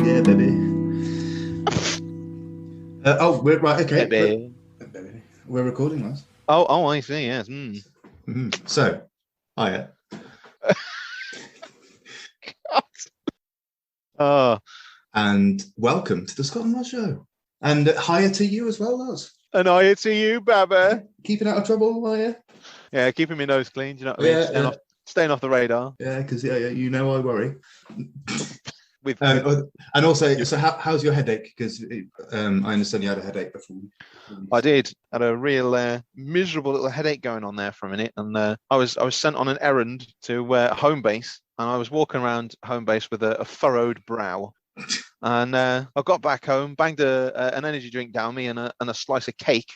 Yeah, baby. We're right. Okay, Baby. we're recording, lads. Oh, I see. Yes. So, hiya, Oh, and welcome to the Scotland Lad Show. And hiya to you as well, lads. and I to you, Baba. Keeping out of trouble, hiya. Yeah, keeping my nose clean. Do you know what I mean? Yeah, Staying off the radar. yeah, because you know I worry. With And also, so how's your headache? Because I understand you had a headache before. I did had a real miserable little headache going on there for a minute, and I was sent on an errand to home base, and I was walking around home base with a furrowed brow. And I got back home, banged an energy drink down me and a slice of cake,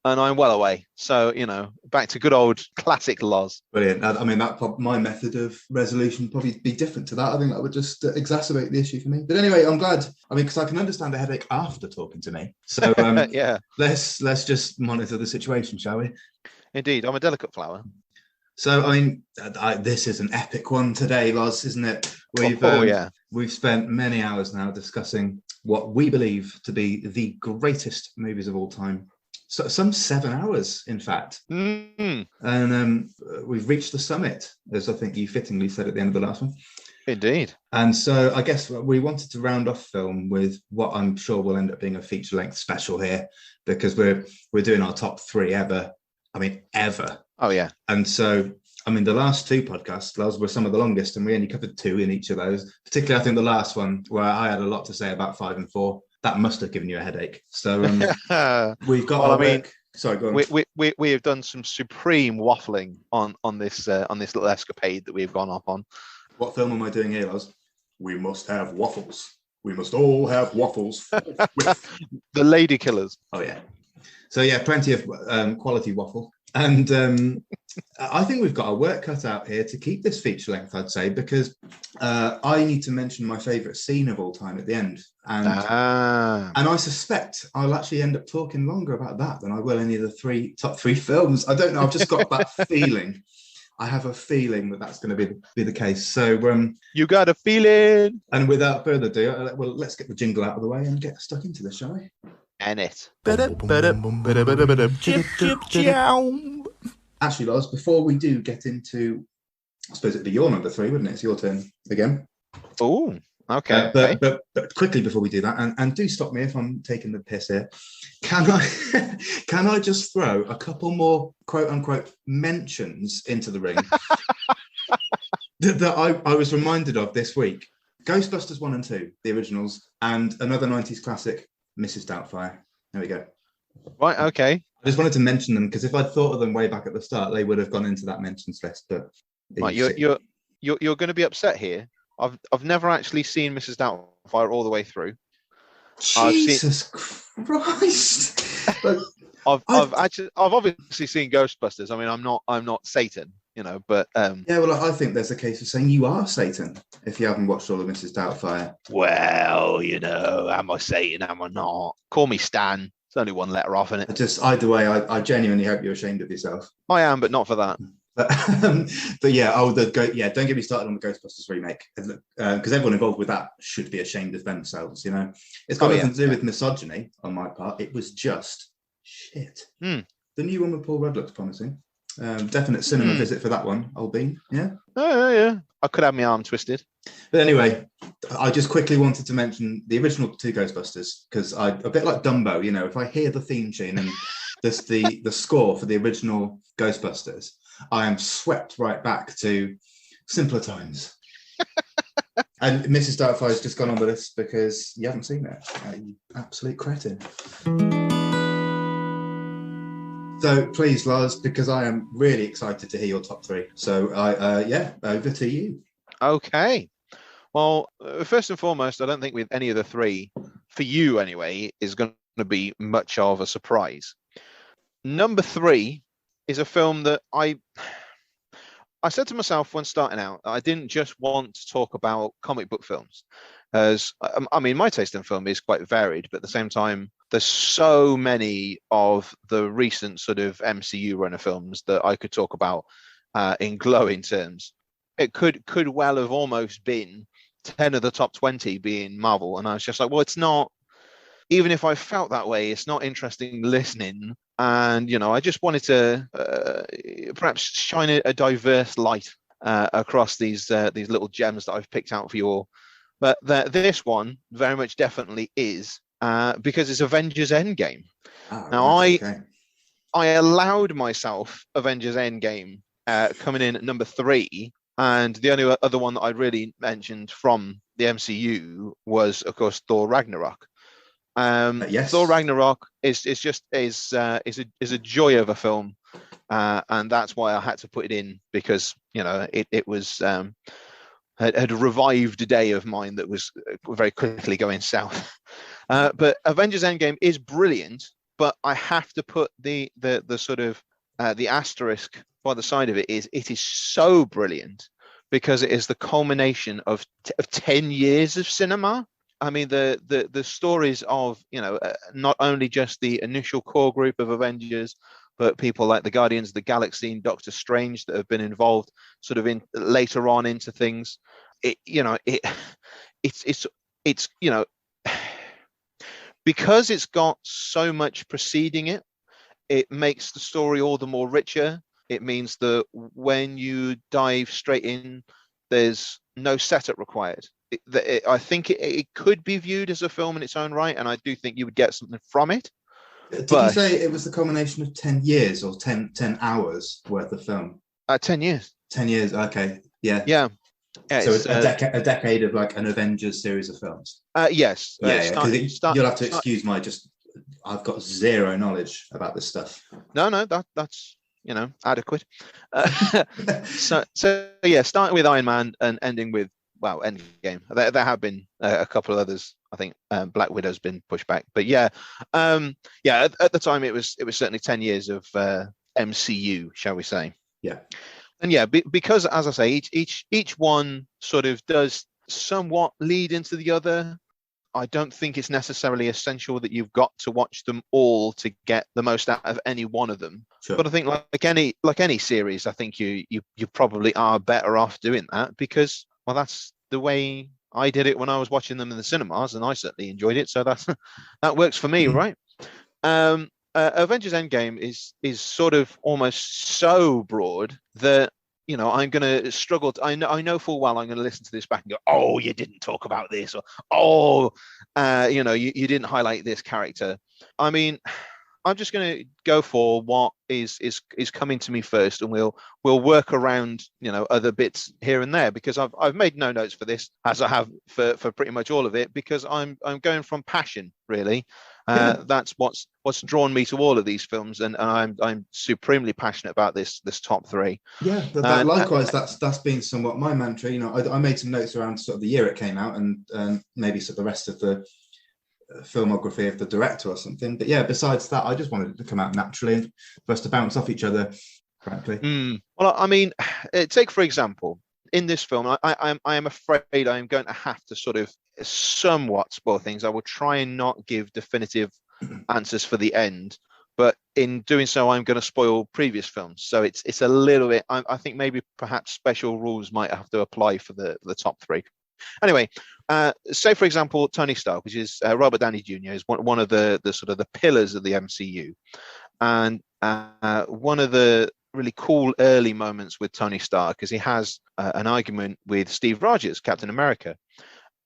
and I'm well away. So, back to good old classic Loz. Brilliant. I mean, my method of resolution would probably be different to that. I think that would just exacerbate the issue for me. But anyway, I'm glad. I mean, because I can understand a headache after talking to me. So Yeah, let's just monitor the situation, shall we? indeed. I'm a delicate flower. So, I mean, this is an epic one today, Loz, isn't it? We've spent many hours now discussing what we believe to be the greatest movies of all time. So, some 7 hours, in fact. And we've reached the summit, as I think you fittingly said at the end of the last one. Indeed. And so I guess we wanted to round off film with what I'm sure will end up being a feature-length special here, because we're doing our top three ever. I mean, ever. Oh, yeah. And so, I mean, the last two podcasts, those were some of the longest, and we only covered two in each of those. Particularly, I think the last one, where I had a lot to say about 5 and 4. That must have given you a headache. So we've got. Well, I mean, sorry, go on. We have done some supreme waffling on this little escapade that we've gone off on. What film am I doing here, Loz? We must have waffles. We must all have waffles. The Lady Killers. Oh yeah. So yeah, plenty of quality waffle. And I think we've got our work cut out here to keep this feature length, I'd say, because I need to mention my favourite scene of all time at the end. And I suspect I'll actually end up talking longer about that than I will any of the top three films. I don't know. I've just got that feeling. I have a feeling that that's going to be the case. So you got a feeling. And without further ado, well, let's get the jingle out of the way and get stuck into this, shall we? And it. Actually, Loz, before we do get into, I suppose it'd be your number three, wouldn't it? It's your turn again. Oh, okay. But quickly before we do that, and do stop me if I'm taking the piss here. Can I just throw a couple more quote unquote mentions into the ring that I was reminded of this week? Ghostbusters 1 and 2, the originals, and another 90s classic, Mrs. Doubtfire. There we go. Right, okay. I just wanted to mention them because if I'd thought of them way back at the start, they would have gone into that mentions list. But right, you're going to be upset here. I've never actually seen Mrs. Doubtfire all the way through. Jesus Christ! I've obviously seen Ghostbusters. I mean, I'm not Satan, but yeah. Well, I think there's a case of saying you are Satan if you haven't watched all of Mrs. Doubtfire. Well, am I Satan? Am I not? Call me Stan. There's only one letter off in it. Either way, I genuinely hope you're ashamed of yourself. I am, but not for that. But yeah, don't get me started on the Ghostbusters remake, because everyone involved with that should be ashamed of themselves. It's got nothing to do with misogyny on my part. It was just shit. The new one with Paul Rudd looks promising. Definite cinema visit for that one, old bean. Yeah. Oh yeah. I could have my arm twisted. But anyway, I just quickly wanted to mention the original two Ghostbusters because a bit like Dumbo, if I hear the theme tune and the score for the original Ghostbusters, I am swept right back to simpler times. And Mrs. Doubtfire has just gone on with us because you haven't seen it. You absolute cretin. So please, Lars, because I am really excited to hear your top three. So over to you. Okay. Well, first and foremost, I don't think with any of the three, for you anyway, is going to be much of a surprise. Number 3 is a film that I said to myself when starting out, I didn't just want to talk about comic book films. As I mean, my taste in film is quite varied, but at the same time, there's so many of the recent sort of MCU runner films that I could talk about in glowing terms. It could well have almost been 10 of the top 20 being Marvel. And I was just like, well, it's not, even if I felt that way, it's not interesting listening. And, I just wanted to perhaps shine a diverse light across these little gems that I've picked out for you all. But this one very much definitely is because it's Avengers Endgame. Now, okay. I allowed myself Avengers Endgame coming in at number 3. And the only other one that I really mentioned from the MCU was, of course, Thor Ragnarok. Yes. Thor Ragnarok is a joy of a film, and that's why I had to put it in, because it was had revived a day of mine that was very quickly going south. But Avengers Endgame is brilliant, but I have to put the sort of the asterisk by the side of it is so brilliant because it is the culmination of 10 years of cinema. I mean, the stories of, not only just the initial core group of Avengers, but people like the Guardians of the Galaxy and Doctor Strange that have been involved sort of in later on into things. Because it's got so much preceding it, it makes the story all the more richer. It means that when you dive straight in, there's no setup required. I think it could be viewed as a film in its own right, and I do think you would get something from it. Did you say it was the culmination of 10 years or 10 hours worth of film? 10 years. 10 years, okay. Yeah. Yeah. So it's a decade of like an Avengers series of films. Yes. You'll have to excuse I've got zero knowledge about this stuff. No, that's adequate. So yeah, starting with Iron Man and ending with Endgame. There have been a couple of others. I think Black Widow's been pushed back, but at the time it was certainly 10 years of MCU, shall we say? Yeah. And because as I say, each one sort of does somewhat lead into the other. I don't think it's necessarily essential that you've got to watch them all to get the most out of any one of them. Sure. But I think like any series, I think you probably are better off doing that because, well, that's the way I did it when I was watching them in the cinemas, and I certainly enjoyed it. So that works for me, right? Avengers Endgame is sort of almost so broad that I'm going to struggle. I know full well I'm going to listen to this back and go, oh, you didn't talk about this, or oh, you didn't highlight this character. I mean, I'm just going to go for what is coming to me first, and we'll work around other bits here and there, because I've made no notes for this, as I have for pretty much all of it, because I'm going from passion, really. That's what's drawn me to all of these films, and I'm supremely passionate about this top 3. Yeah, likewise, that's been somewhat my mantra. I made some notes around sort of the year it came out, and maybe sort of the rest of the filmography of the director or something. But yeah, besides that, I just wanted it to come out naturally and for us to bounce off each other, frankly. Well, I mean, take for example, in this film, I am afraid I am going to have to sort of somewhat spoil things. I will try and not give definitive answers for the end, but in doing so, I'm going to spoil previous films. So it's a little bit. I think maybe perhaps special rules might have to apply for the top 3. Anyway, say for example, Tony Stark, which is Robert Downey Jr., is one of the sort of the pillars of the MCU, and one of the really cool early moments with Tony Stark is he has an argument with Steve Rogers, Captain America,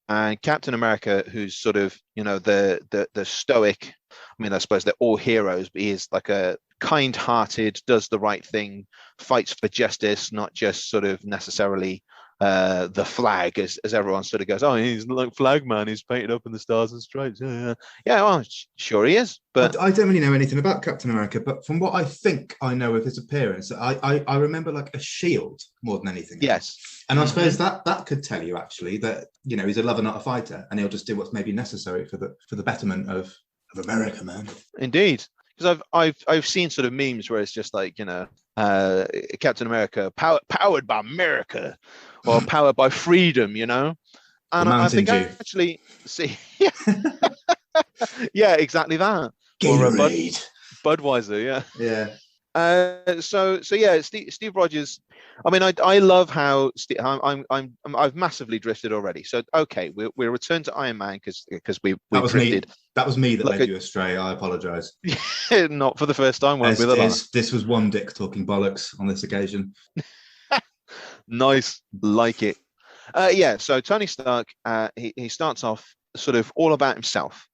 and Captain America, who's sort of the stoic. I mean, I suppose they're all heroes, but he is like a kind-hearted, does the right thing, fights for justice, not just sort of necessarily the flag, as everyone sort of goes, oh, he's like flag man, he's painted up in the stars and stripes. Yeah, well, sure he is. But I don't really know anything about Captain America, but from what I think I know of his appearance, I remember like a shield more than anything. Yes. And I suppose that could tell you actually that, he's a lover, not a fighter, and he'll just do what's maybe necessary for the betterment of America, man. Indeed. Because I've seen sort of memes where it's just like, Captain America, powered by America, or powered by freedom, and I think I actually see, yeah, exactly that. Gatorade. Or Budweiser, yeah. So yeah, Steve Rogers. I mean, I love how I've massively drifted already. So okay, we'll return to Iron Man because That we've was me. drifted That was me that like led you astray. I apologize. not for the first time, won't be the last. This was one dick talking bollocks on this occasion. Nice, like it. Yeah. So Tony Stark, he starts off sort of all about himself,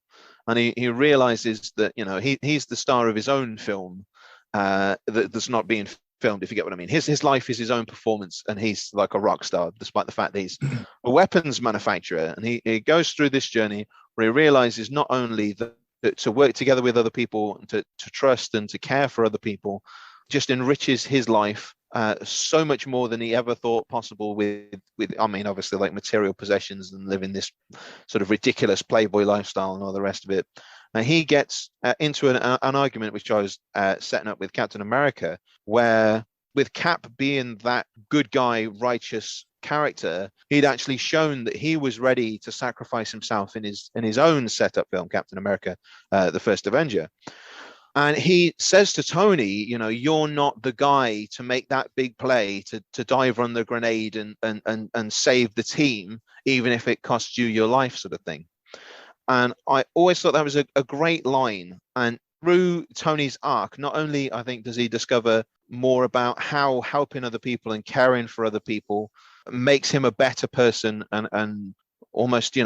and he realizes that he's the star of his own film that's not being filmed, if you get what I mean. His life is his own performance, and he's like a rock star, despite the fact that he's a weapons manufacturer. And he goes through this journey where he realizes not only that to work together with other people, and to trust and to care for other people, just enriches his life so much more than he ever thought possible with I mean, obviously, like material possessions and living this sort of ridiculous playboy lifestyle and all the rest of it. And he gets into an argument which I was setting up with Captain America, where with Cap being that good guy, righteous character, he'd actually shown that he was ready to sacrifice himself in his own setup film, Captain America, the First Avenger. And he says to Tony, you're not the guy to make that big play, to dive on the grenade and save the team, even if it costs you your life, sort of thing. And I always thought that was a great line. And through Tony's arc, not only, I think, does he discover more about how helping other people and caring for other people makes him a better person and almost,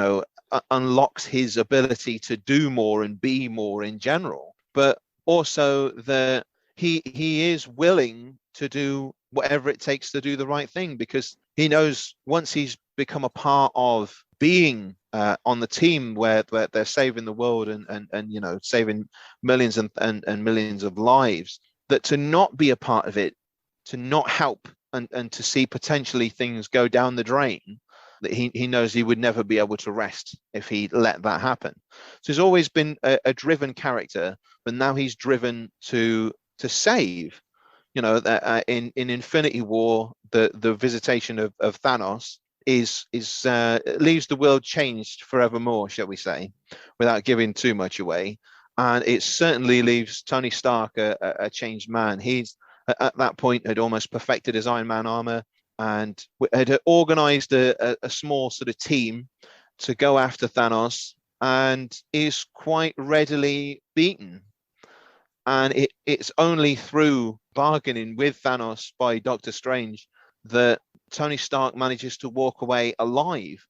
unlocks his ability to do more and be more in general, but also that he is willing to do whatever it takes to do the right thing, because he knows once he's become a part of being on the team where they're saving the world and saving millions and millions of lives, that to not be a part of it, to not help and to see potentially things go down the drain, that he knows he would never be able to rest if he let that happen. So he's always been a driven character, but now he's driven to save. In Infinity War, the visitation of Thanos is leaves the world changed forevermore, shall we say, without giving too much away. And it certainly leaves Tony Stark a changed man. He's at that point had almost perfected his Iron Man armor, and had organized a small sort of team to go after Thanos, and is quite readily beaten. And it's only through bargaining with Thanos by Doctor Strange that Tony Stark manages to walk away alive.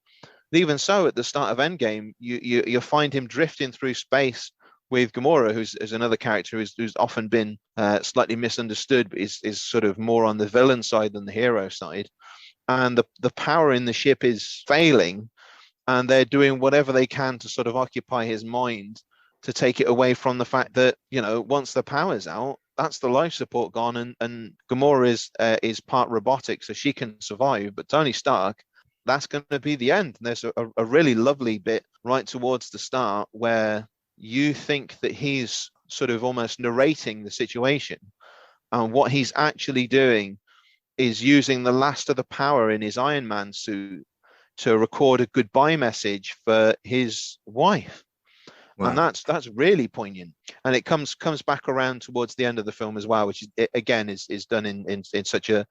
Even so, at the start of Endgame, you find him drifting through space with Gamora, who's another character who's often been slightly misunderstood, but is sort of more on the villain side than the hero side. And the power in the ship is failing, and they're doing whatever they can to sort of occupy his mind, to take it away from the fact that, once the power's out, that's the life support gone, and Gamora is part robotic, so she can survive. But Tony Stark, that's going to be the end. And there's a really lovely bit right towards the start where you think that he's sort of almost narrating the situation, and what he's actually doing is using the last of the power in his Iron Man suit to record a goodbye message for his wife. Wow. And that's really poignant, and it comes back around towards the end of the film as well, which again is done in such a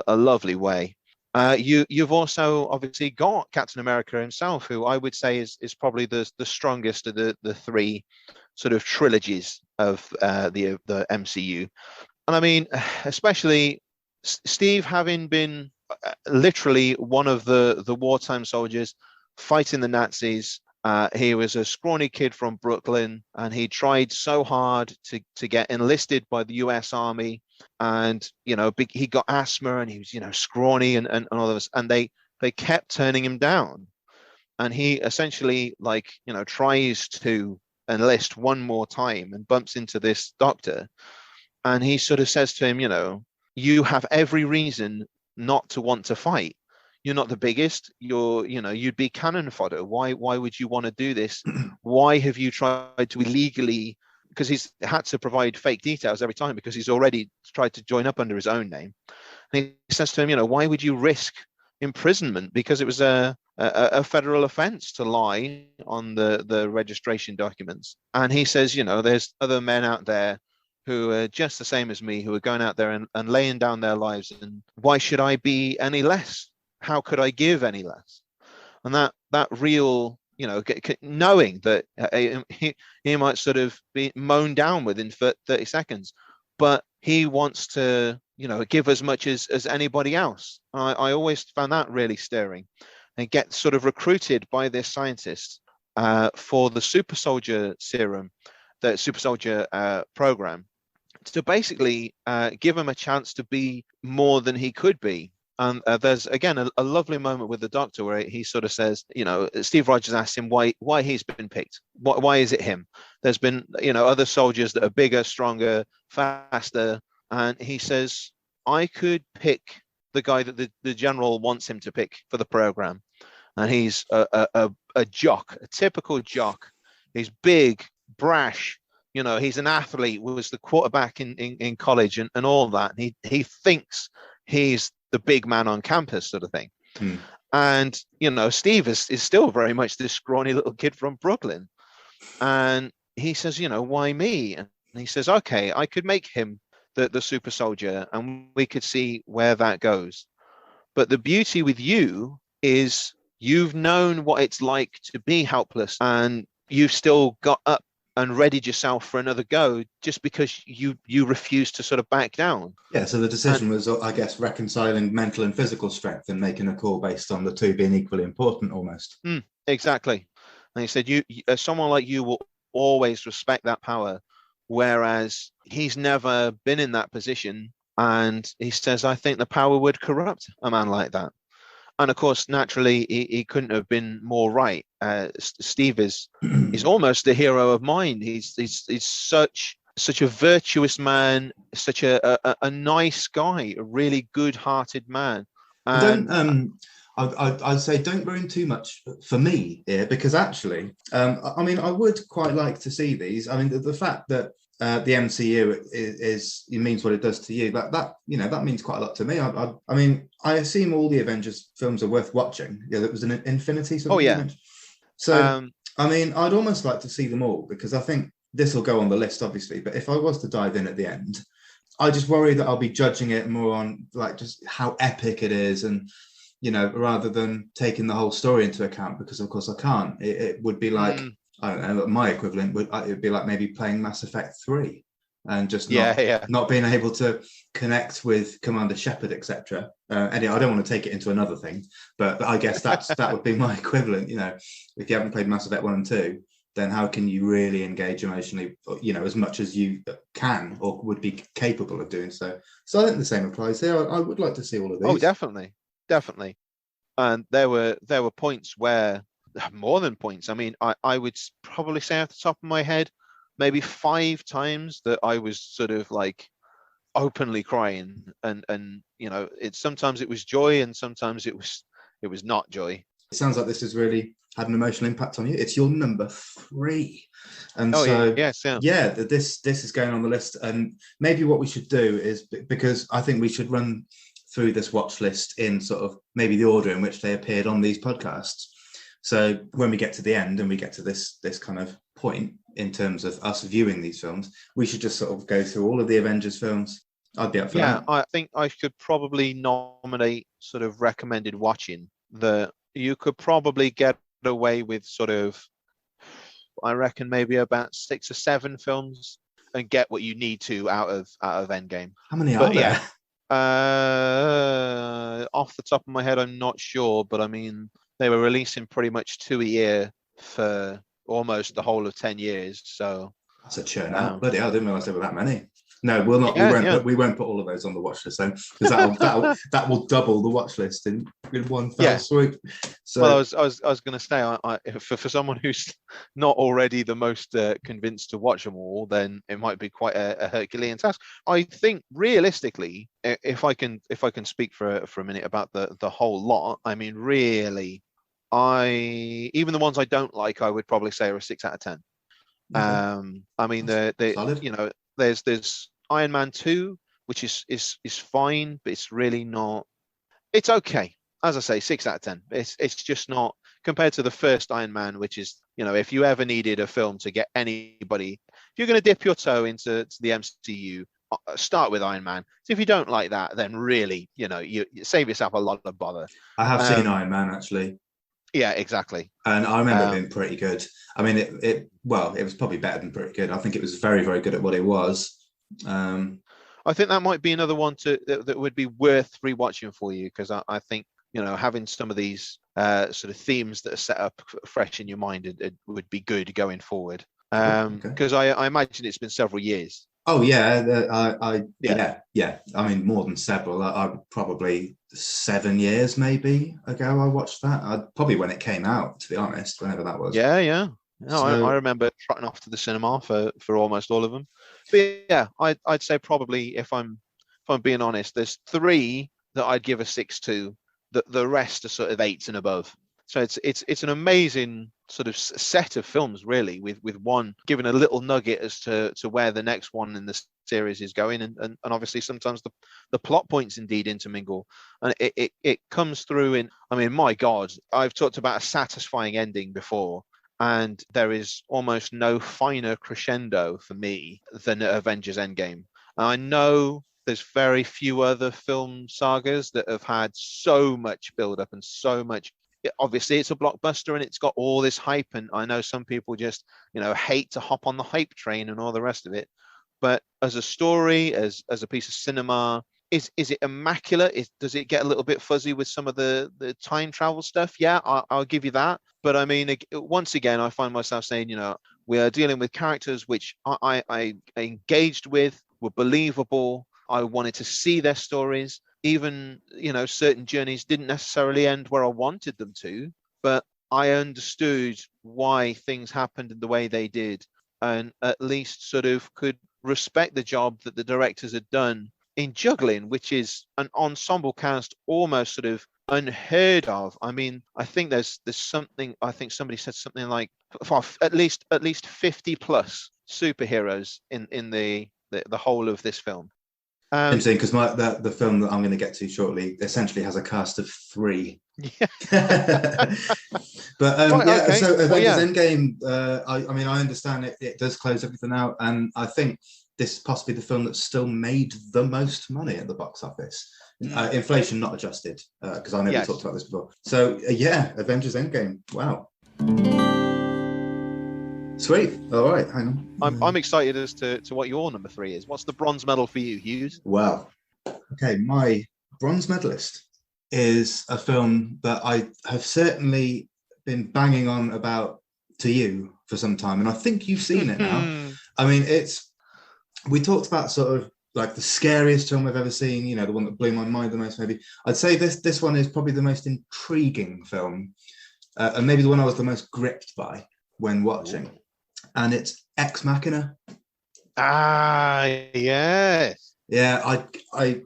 lovely way. You've also obviously got Captain America himself, who I would say is probably the strongest of the three sort of trilogies of the MCU. And I mean, especially Steve, having been literally one of the wartime soldiers fighting the Nazis. He was a scrawny kid from Brooklyn, and he tried so hard to get enlisted by the US Army. And, he got asthma, and he was, scrawny and all of us. And they kept turning him down. And he essentially, tries to enlist one more time and bumps into this doctor. And he sort of says to him, you have every reason not to want to fight. You're not the biggest. You'd be cannon fodder. Why would you want to do this? Why have you tried to illegally? Because he's had to provide fake details every time, because he's already tried to join up under his own name. And he says to him, why would you risk imprisonment? Because it was a federal offense to lie on the registration documents. And he says, there's other men out there who are just the same as me, who are going out there and laying down their lives. And why should I be any less? How could I give any less? And that real, knowing that he might sort of be mown down within 30 seconds, but he wants to, give as much as anybody else. I always found that really stirring, and get sort of recruited by this scientist for the super soldier serum, the super soldier program, to basically give him a chance to be more than he could be. And there's, again, a lovely moment with the doctor where he sort of says, Steve Rogers asks him why he's been picked. Why is it him? There's been, other soldiers that are bigger, stronger, faster. And he says, I could pick the guy that the general wants him to pick for the program. And he's a jock, a typical jock. He's big, brash. He's an athlete, was the quarterback in college and all that. And he thinks he's the big man on campus, sort of thing. And Steve is still very much this scrawny little kid from Brooklyn. And he says, why me? And he says, okay, I could make him the super soldier, and we could see where that goes. But the beauty with you is you've known what it's like to be helpless, and you've still got up and readied yourself for another go, just because you refuse to sort of back down. Yeah, so the decision was, I guess, reconciling mental and physical strength and making a call based on the two being equally important, almost. Exactly. And he said, you someone like you will always respect that power, whereas he's never been in that position. And he says, I think the power would corrupt a man like that. And of course, naturally, he couldn't have been more right. Steve is almost the hero of mine. He's such a virtuous man, such a nice guy, a really good-hearted man. And I'd say don't ruin too much for me here, because actually, I would quite like to see these. I mean, the fact that the MCU it means what it does to you, that means quite a lot to me. I mean, I assume all the Avengers films are worth watching. Yeah, that was an Infinity. Oh yeah. So I mean, I'd almost like to see them all, because I think this will go on the list, obviously. But if I was to dive in at the end, I just worry that I'll be judging it more on like just how epic it is, and rather than taking the whole story into account, because of course I can't. It would be like. I don't know, my equivalent would be like maybe playing Mass Effect 3 and just not being able to connect with Commander Shepard, etc. Anyway, I don't want to take it into another thing, but I guess that would be my equivalent. If you haven't played Mass Effect 1 and 2, then how can you really engage emotionally, as much as you can or would be capable of doing so? So I think the same applies here. I would like to see all of these. Oh, definitely. And there were points where, more than points. I mean, I would probably say off the top of my head, maybe 5 times that I was sort of like openly crying, and sometimes it was joy, and sometimes it was not joy. It sounds like this has really had an emotional impact on you. It's your number 3, and this is going on the list. And maybe what we should do is, because I think we should run through this watch list in sort of maybe the order in which they appeared on these podcasts. So when we get to the end and we get to this kind of point in terms of us viewing these films, we should just sort of go through all of the Avengers films. I'd be up for that. Yeah, I think I could probably nominate sort of recommended watching that you could probably get away with sort of, I reckon maybe about 6 or 7 films and get what you need to out of Endgame. How many are there? Off the top of my head, I'm not sure, but I mean, they were releasing pretty much 2 a year for almost the whole of 10 years. So that's a churn out. Bloody hell, I didn't realize there were that many. No, we'll not. We won't put all of those on the watch list then, because that will double the watch list in one fell swoop. So, well, I was going to say, for someone who's not already the most convinced to watch them all, then it might be quite a Herculean task. I think realistically, if I can speak for a minute about the whole lot, I mean, really, even the ones I don't like, I would probably say are a 6 out of 10. Mm-hmm. I mean, there's Iron Man 2, which is fine, but it's really not. It's okay, as I say, 6 out of 10. It's just not compared to the first Iron Man, which is, if you ever needed a film to get anybody you're going to dip your toe into the MCU, start with Iron Man. So if you don't like that, then really, you save yourself a lot of bother. I have seen Iron Man, actually. Yeah, exactly. And I remember it being pretty good. I mean, it was probably better than pretty good. I think it was very, very good at what it was. I think that might be another one that would be worth rewatching for you, because I think, having some of these sort of themes that are set up fresh in your mind, it would be good going forward. Because I imagine it's been several years. Oh yeah, yeah. I mean, more than several. I probably 7 years maybe ago I watched that. Probably when it came out, to be honest, whenever that was. Yeah. No, I remember trotting off to the cinema for almost all of them. But yeah, I'd say probably, if I'm being honest, there's 3 that I'd give a 6 to. The rest are sort of 8s and above. So it's an amazing sort of set of films, really, with one giving a little nugget as to where the next one in the series is going, and obviously sometimes the plot points indeed intermingle, and it comes through in. I mean, my God, I've talked about a satisfying ending before, and there is almost no finer crescendo for me than Avengers Endgame. And I know there's very few other film sagas that have had so much build up and so much. Obviously it's a blockbuster and it's got all this hype, and I know some people just hate to hop on the hype train and all the rest of it, but as a story, as a piece of cinema, is it immaculate? Does it get a little bit fuzzy with some of the time travel stuff? Yeah, I'll give you that. But I mean, once again, I find myself saying, we are dealing with characters which I engaged with, were believable. I wanted to see their stories. Even, certain journeys didn't necessarily end where I wanted them to, but I understood why things happened in the way they did, and at least sort of could respect the job that the directors had done in juggling, which is an ensemble cast almost sort of unheard of. I mean, I think there's something, I think somebody said something like at least 50 plus superheroes in the whole of this film. Interesting, because the film that I'm going to get to shortly essentially has a cast of 3. Yeah. But right, okay. So Avengers Endgame, I mean, I understand it does close everything out, and I think this is possibly the film that's still made the most money at the box office. Inflation not adjusted, because I know we talked about this before. So Avengers Endgame. Wow. Sweet. All right, hang on. I'm excited as to what your number 3 is. What's the bronze medal for you, Hughes? Well, okay, my bronze medalist is a film that I have certainly been banging on about to you for some time, and I think you've seen it now. I mean, we talked about sort of like the scariest film I've ever seen, the one that blew my mind the most, maybe. I'd say this one is probably the most intriguing film, and maybe the one I was the most gripped by when watching. And it's Ex Machina. Ah, yes. Yeah, I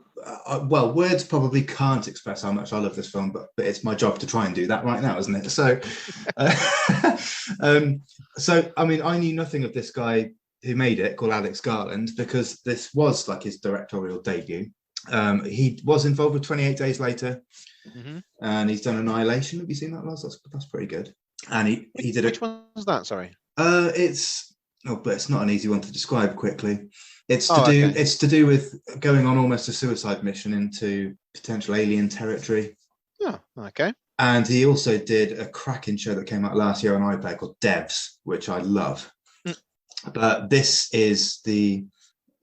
well, words probably can't express how much I love this film, but it's my job to try and do that right now, isn't it? So, so I mean, I knew nothing of this guy who made it, called Alex Garland, because this was like his directorial debut. He was involved with 28 Days Later, and he's done Annihilation. Have you seen that, Lars? That's pretty good. And he did Which one was that? Sorry. But it's not an easy one to describe quickly. It's to do with going on almost a suicide mission into potential alien territory. Oh, okay. And he also did a cracking show that came out last year on iPlayer called Devs, which I love. But this is the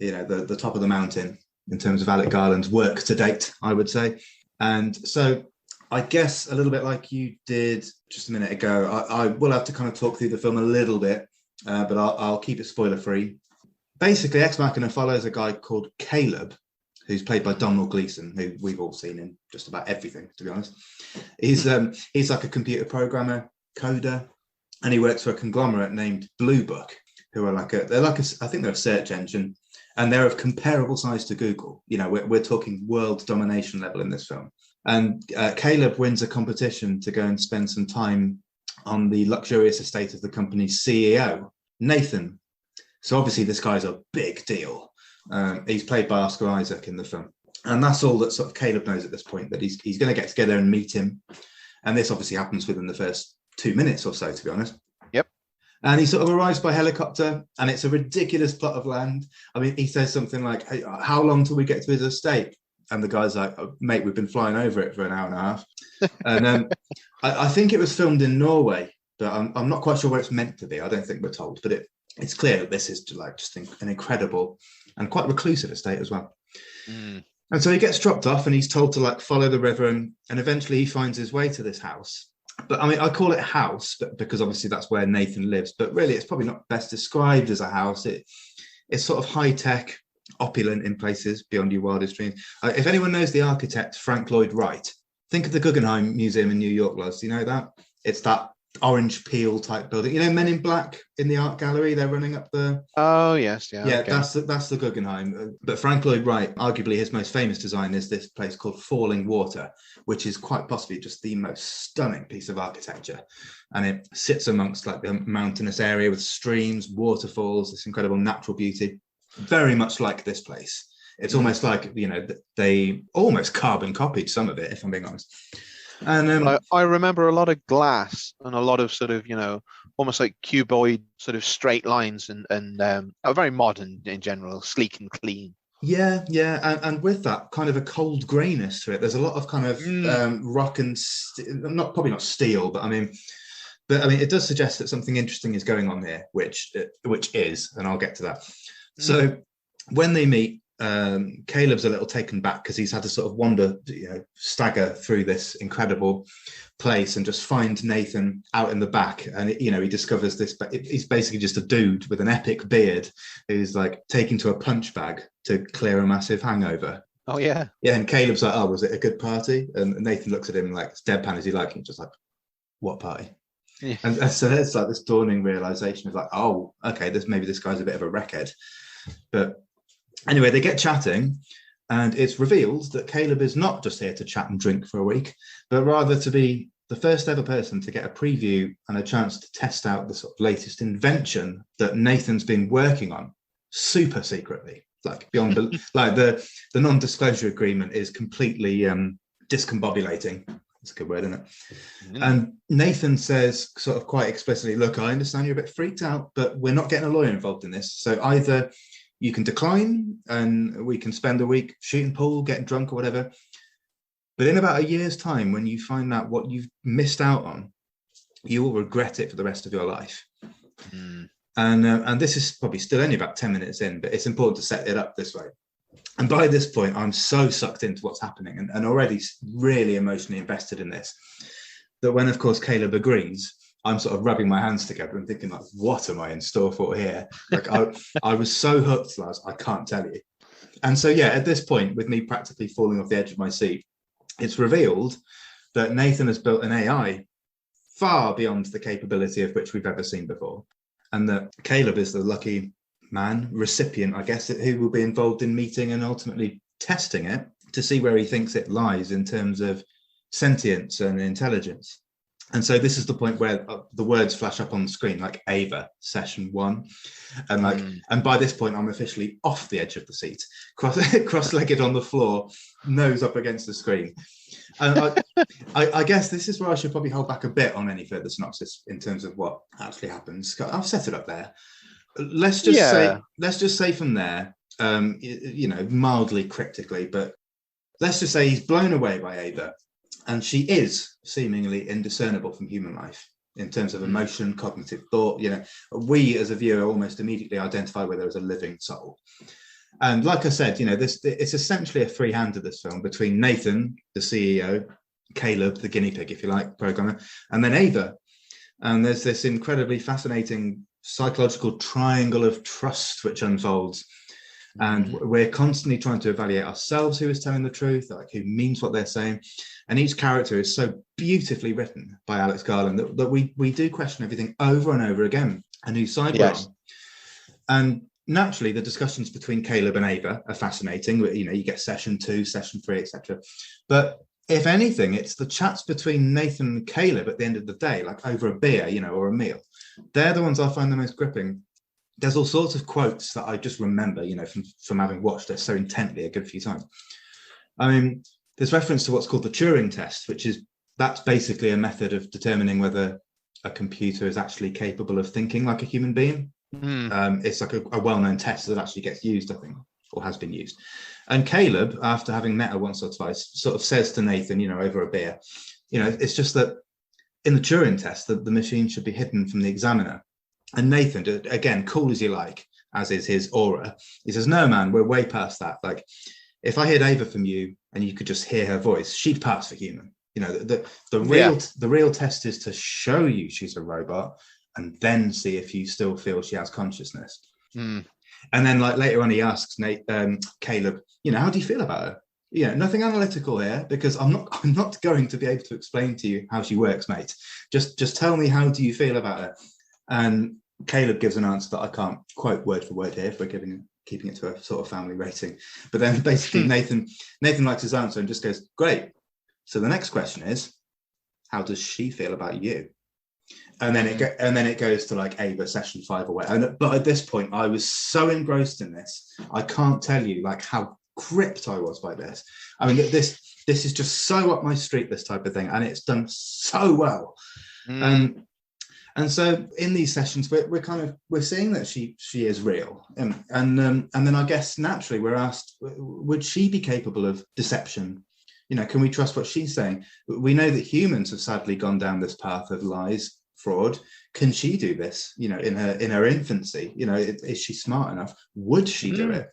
top of the mountain in terms of Alec Garland's work to date, I would say. And so I guess a little bit like you did just a minute ago, I will have to kind of talk through the film a little bit, but I'll keep it spoiler free. Basically, Ex Machina follows a guy called Caleb, who's played by Domhnall Gleeson, who we've all seen in just about everything, to be honest. He's like a computer programmer, coder, and he works for a conglomerate named Blue Book, who are I think they're a search engine, and they're of comparable size to Google. We're talking world domination level in this film. And Caleb wins a competition to go and spend some time on the luxurious estate of the company's CEO, Nathan. So obviously this guy's a big deal. He's played by Oscar Isaac in the film. And that's all that sort of Caleb knows at this point, that he's going to get together and meet him. And this obviously happens within the first 2 minutes or so, to be honest. Yep. And he sort of arrives by helicopter, and it's a ridiculous plot of land. I mean, he says something like, "Hey, how long till we get to his estate?" And the guy's like, "Oh, mate, we've been flying over it for an hour and a half." And I think it was filmed in Norway, but I'm not quite sure where it's meant to be. I don't think we're told, but it's clear that this is like just an incredible and quite reclusive estate as well. Mm. And so he gets dropped off, and he's told to like follow the river, and eventually he finds his way to this house. But I mean, I call it a house because obviously that's where Nathan lives, but really it's probably not best described as a house. It's sort of high tech, opulent in places beyond your wildest dreams. If anyone knows the architect Frank Lloyd Wright, think of the Guggenheim Museum in New York, Loz. Do you know that? It's that orange peel type building. You know, Men in Black in the art gallery, they're running up the... Oh, yes. Yeah, yeah, okay. that's the Guggenheim. But Frank Lloyd Wright, arguably his most famous design is this place called Falling Water, which is quite possibly just the most stunning piece of architecture. And it sits amongst like the mountainous area with streams, waterfalls, this incredible natural beauty, very much like this place. It's almost like, you know, they almost carbon copied some of it, if I'm being honest. And I remember a lot of glass and a lot of sort of, you know, almost like cuboid sort of straight lines and very modern in general, sleek and clean. Yeah, and with that kind of a cold greyness to it. There's a lot of kind of rock and probably not steel, but I mean, it does suggest that something interesting is going on here, which is, and I'll get to that. So when they meet, Caleb's a little taken back because he's had to sort of wander, you know, stagger through this incredible place and just find Nathan out in the back. And, you know, he discovers this, but he's basically just a dude with an epic beard who's like taken to a punch bag to clear a massive hangover. Oh, yeah. Yeah. And Caleb's like, "Oh, was it a good party?" And Nathan looks at him like, "It's deadpan, is he like?" And just like, "What party?" Yeah. And so there's like this dawning realization of like, oh, okay, maybe this guy's a bit of a wreckhead. But anyway, they get chatting, and it's revealed that Caleb is not just here to chat and drink for a week, but rather to be the first ever person to get a preview and a chance to test out the sort of latest invention that Nathan's been working on super secretly, like beyond the non-disclosure agreement is completely discombobulating. That's a good word, isn't it? And Nathan says sort of quite explicitly, "Look, I understand you're a bit freaked out, but we're not getting a lawyer involved in this. So either you can decline and we can spend a week shooting pool, getting drunk or whatever. But in about a year's time, when you find out what you've missed out on, you will regret it for the rest of your life." And this is probably still only about 10 minutes in, but it's important to set it up this way. And by this point, I'm so sucked into what's happening and already really emotionally invested in this, that when, of course, Caleb agrees, I'm sort of rubbing my hands together and thinking, like, what am I in store for here? Like, I was so hooked, Lars, I can't tell you. And so, yeah, at this point, with me practically falling off the edge of my seat, it's revealed that Nathan has built an AI far beyond the capability of which we've ever seen before. And that Caleb is the lucky recipient, I guess, who will be involved in meeting and ultimately testing it to see where he thinks it lies in terms of sentience and intelligence. And so this is the point where the words flash up on the screen, like Ava, session 1. And and by this point, I'm officially off the edge of the seat, cross-legged on the floor, nose up against the screen. And I guess this is where I should probably hold back a bit on any further synopsis in terms of what actually happens. I've set it up there. Let's just say from there, you know, mildly cryptically, but let's just say he's blown away by Ava, and she is seemingly indiscernible from human life in terms of emotion, cognitive thought. You know, we as a viewer almost immediately identify with her as a living soul. And like I said, you know, it's essentially a free-hander, this film, between Nathan, the CEO, Caleb, the guinea pig, if you like, programmer, and then Ava. And there's this incredibly fascinating psychological triangle of trust which unfolds. And we're constantly trying to evaluate ourselves, who is telling the truth, like who means what they're saying. And each character is so beautifully written by Alex Garland that we do question everything over and over again, and whose side we're on. And naturally, the discussions between Caleb and Ava are fascinating. You know, you get session 2, session 3, etc. But if anything, it's the chats between Nathan and Caleb at the end of the day, like over a beer, you know, or a meal. They're the ones I find the most gripping. There's all sorts of quotes that I just remember, you know, from having watched it so intently a good few times. I mean, there's reference to what's called the Turing test, that's basically a method of determining whether a computer is actually capable of thinking like a human being. It's like a well-known test that actually gets used, I think, or has been used. And Caleb, after having met her once or twice, sort of says to Nathan, over a beer, it's just that in the Turing test, the machine should be hidden from the examiner. And Nathan, again, cool as you like, as is his aura, he says, no, man, we're way past that. Like, if I hid Ava from you and you could just hear her voice, she'd pass for human. The real test is to show you she's a robot and then see if you still feel she has consciousness. And then, like, later on, he asks Caleb, how do you feel about her? Nothing analytical here, because I'm not going to be able to explain to you how she works, mate. Just tell me, how do you feel about her? And Caleb gives an answer that I can't quote word for word here if we're keeping it to a sort of family rating. But then basically Nathan likes his answer and just goes, great. So the next question is, how does she feel about you? And then it goes to like Ava session 5 or whatever. But at this point, I was so engrossed in this, I can't tell you like how gripped I was by this. I mean, this is just so up my street, this type of thing, and it's done so well. And so in these sessions, we're seeing that she is real, and then I guess naturally we're asked, would she be capable of deception? Can we trust what she's saying? We know that humans have sadly gone down this path of lies, fraud. Can she do this? In her infancy, is she smart enough? Would she do it?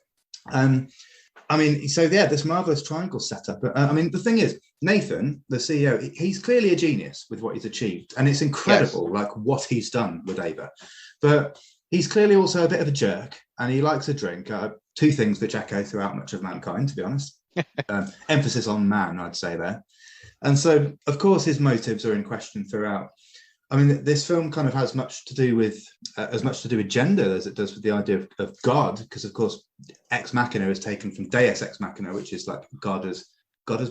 I mean, so yeah, this marvelous triangle setup. I mean, the thing is, Nathan, the CEO, he's clearly a genius with what he's achieved, and it's incredible, like what he's done with Ava. But he's clearly also a bit of a jerk, and he likes a drink. Two things which echo throughout much of mankind, to be honest. Emphasis on man, I'd say there. And so, of course, his motives are in question throughout. I mean, this film kind of has much to do with gender as it does with the idea of God, because of course, Ex Machina is taken from Deus Ex Machina, which is like God as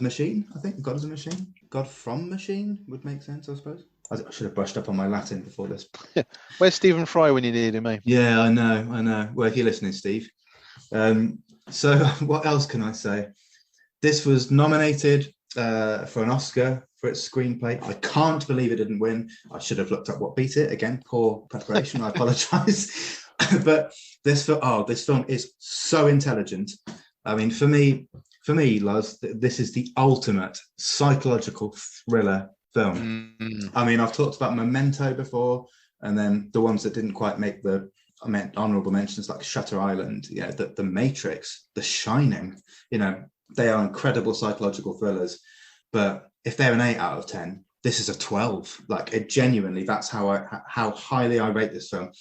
machine. I think God as a machine, God from machine would make sense, I suppose. I should have brushed up on my Latin before this. Where's Stephen Fry when you need him, mate? Yeah, I know. Well, if you're listening, Steve. So what else can I say? This was nominated for an Oscar for its screenplay. I can't believe it didn't win. I should have looked up what beat it. Again, poor preparation. I apologise. But this film is so intelligent. I mean, for me, Luz, this is the ultimate psychological thriller film. I mean, I've talked about Memento before, and then the ones that didn't quite make honourable mentions, like Shutter Island, the Matrix, The Shining. They are incredible psychological thrillers. But if they're an 8 out of 10, this is a 12. Like, it genuinely, that's how highly I rate this film.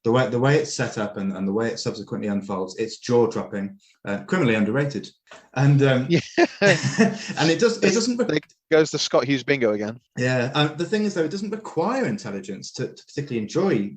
The way it's set up and the way it subsequently unfolds, it's jaw-dropping, criminally underrated, and and it doesn't. There goes the Scott Hughes bingo again. Yeah, the thing is though, it doesn't require intelligence to particularly enjoy.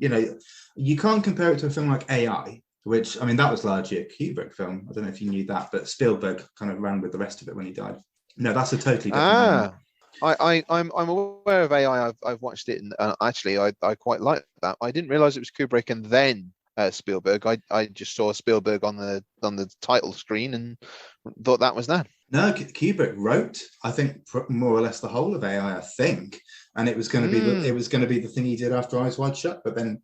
You can't compare it to a film like AI, which, I mean, that was largely a Kubrick film. I don't know if you knew that, but Spielberg kind of ran with the rest of it when he died. No, that's a totally different I'm aware of AI. I've watched it, and actually, I quite like that. I didn't realize it was Kubrick and then Spielberg. I just saw Spielberg on the title screen and thought that was that. No, Kubrick wrote, I think, more or less the whole of AI. I think, and it was going to be the thing he did after Eyes Wide Shut. But then,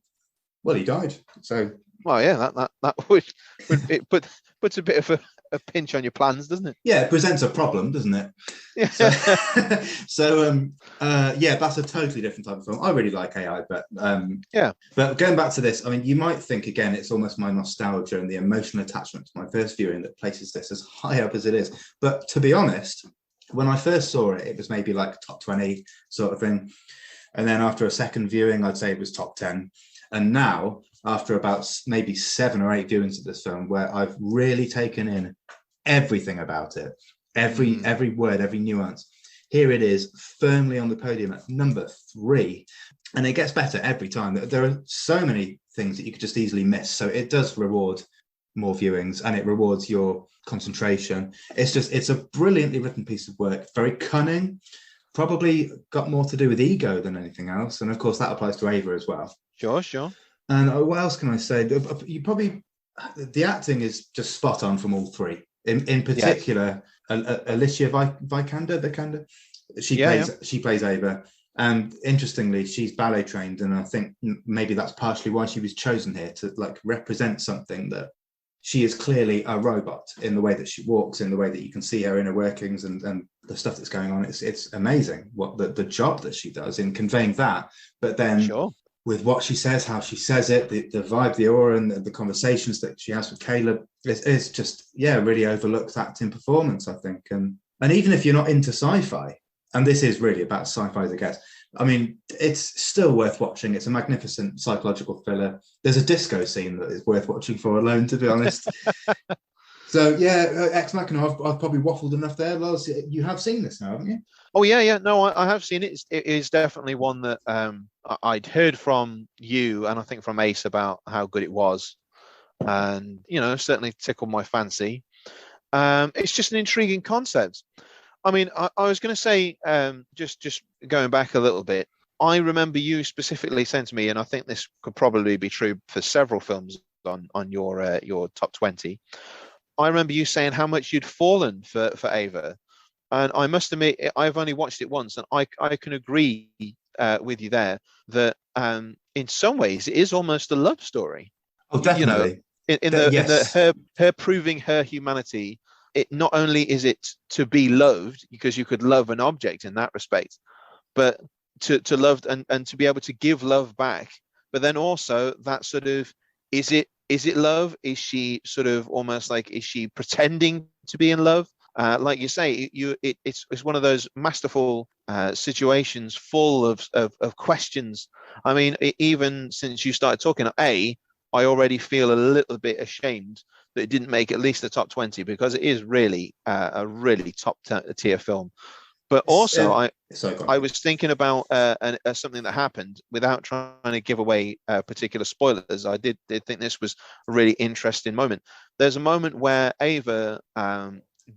well, he died. So, well, yeah, that would it puts a bit of a pinch on your plans, doesn't it? Yeah, it presents a problem, doesn't it? Yeah. Yeah, that's a totally different type of film. I really like AI, but yeah. But going back to this, I mean, you might think again, it's almost my nostalgia and the emotional attachment to my first viewing that places this as high up as it is. But to be honest, when I first saw it, it was maybe like top 20 sort of thing, and then after a second viewing, I'd say it was top 10, and now, after about maybe 7 or 8 viewings of this film, where I've really taken in everything about it, every word, every nuance, here it is firmly on the podium at number 3. And it gets better every time. There are so many things that you could just easily miss. So it does reward more viewings, and it rewards your concentration. It's a brilliantly written piece of work, very cunning, probably got more to do with ego than anything else. And of course, that applies to Ava as well. Sure. And what else can I say? The acting is just spot on from all 3. In particular, yes. Alicia Vikander, she plays Ava. And interestingly, she's ballet trained, and I think maybe that's partially why she was chosen here to like represent something that she is clearly a robot in the way that she walks, in the way that you can see her inner workings and the stuff that's going on. It's amazing what the job that she does in conveying that. But then Sure. with what she says, how she says it, the vibe, the aura, and the conversations that she has with Caleb, it's just, yeah, really overlooked acting performance, I think. And even if you're not into sci-fi, and this is really about sci-fi as it gets, I mean, it's still worth watching. It's a magnificent psychological thriller. There's a disco scene that is worth watching for alone, to be honest. So yeah, Ex Machina, I've probably waffled enough there. Lars, you have seen this now, haven't you? Oh yeah. No, I have seen it. It is definitely one that I'd heard from you, and I think from Ace, about how good it was, and certainly tickled my fancy. It's just an intriguing concept. I mean, I was going to say, just going back a little bit, I remember you specifically saying to me, and I think this could probably be true for several films on your top 20. I remember you saying how much you'd fallen for Ava, and I must admit I've only watched it once, and I can agree with you there that in some ways it is almost a love story. Oh, definitely. In the her proving her humanity. It not only is it to be loved, because you could love an object in that respect, but to love and to be able to give love back. But then also that sort of, is it love? Is she sort of almost like, is she pretending to be in love? Like you say, it's one of those masterful situations full of questions. I mean, even since you started talking, I already feel a little bit ashamed that it didn't make at least the top 20, because it is really a really top tier film. But also, I was thinking about something that happened without trying to give away particular spoilers. I did think this was a really interesting moment. There's a moment where Ava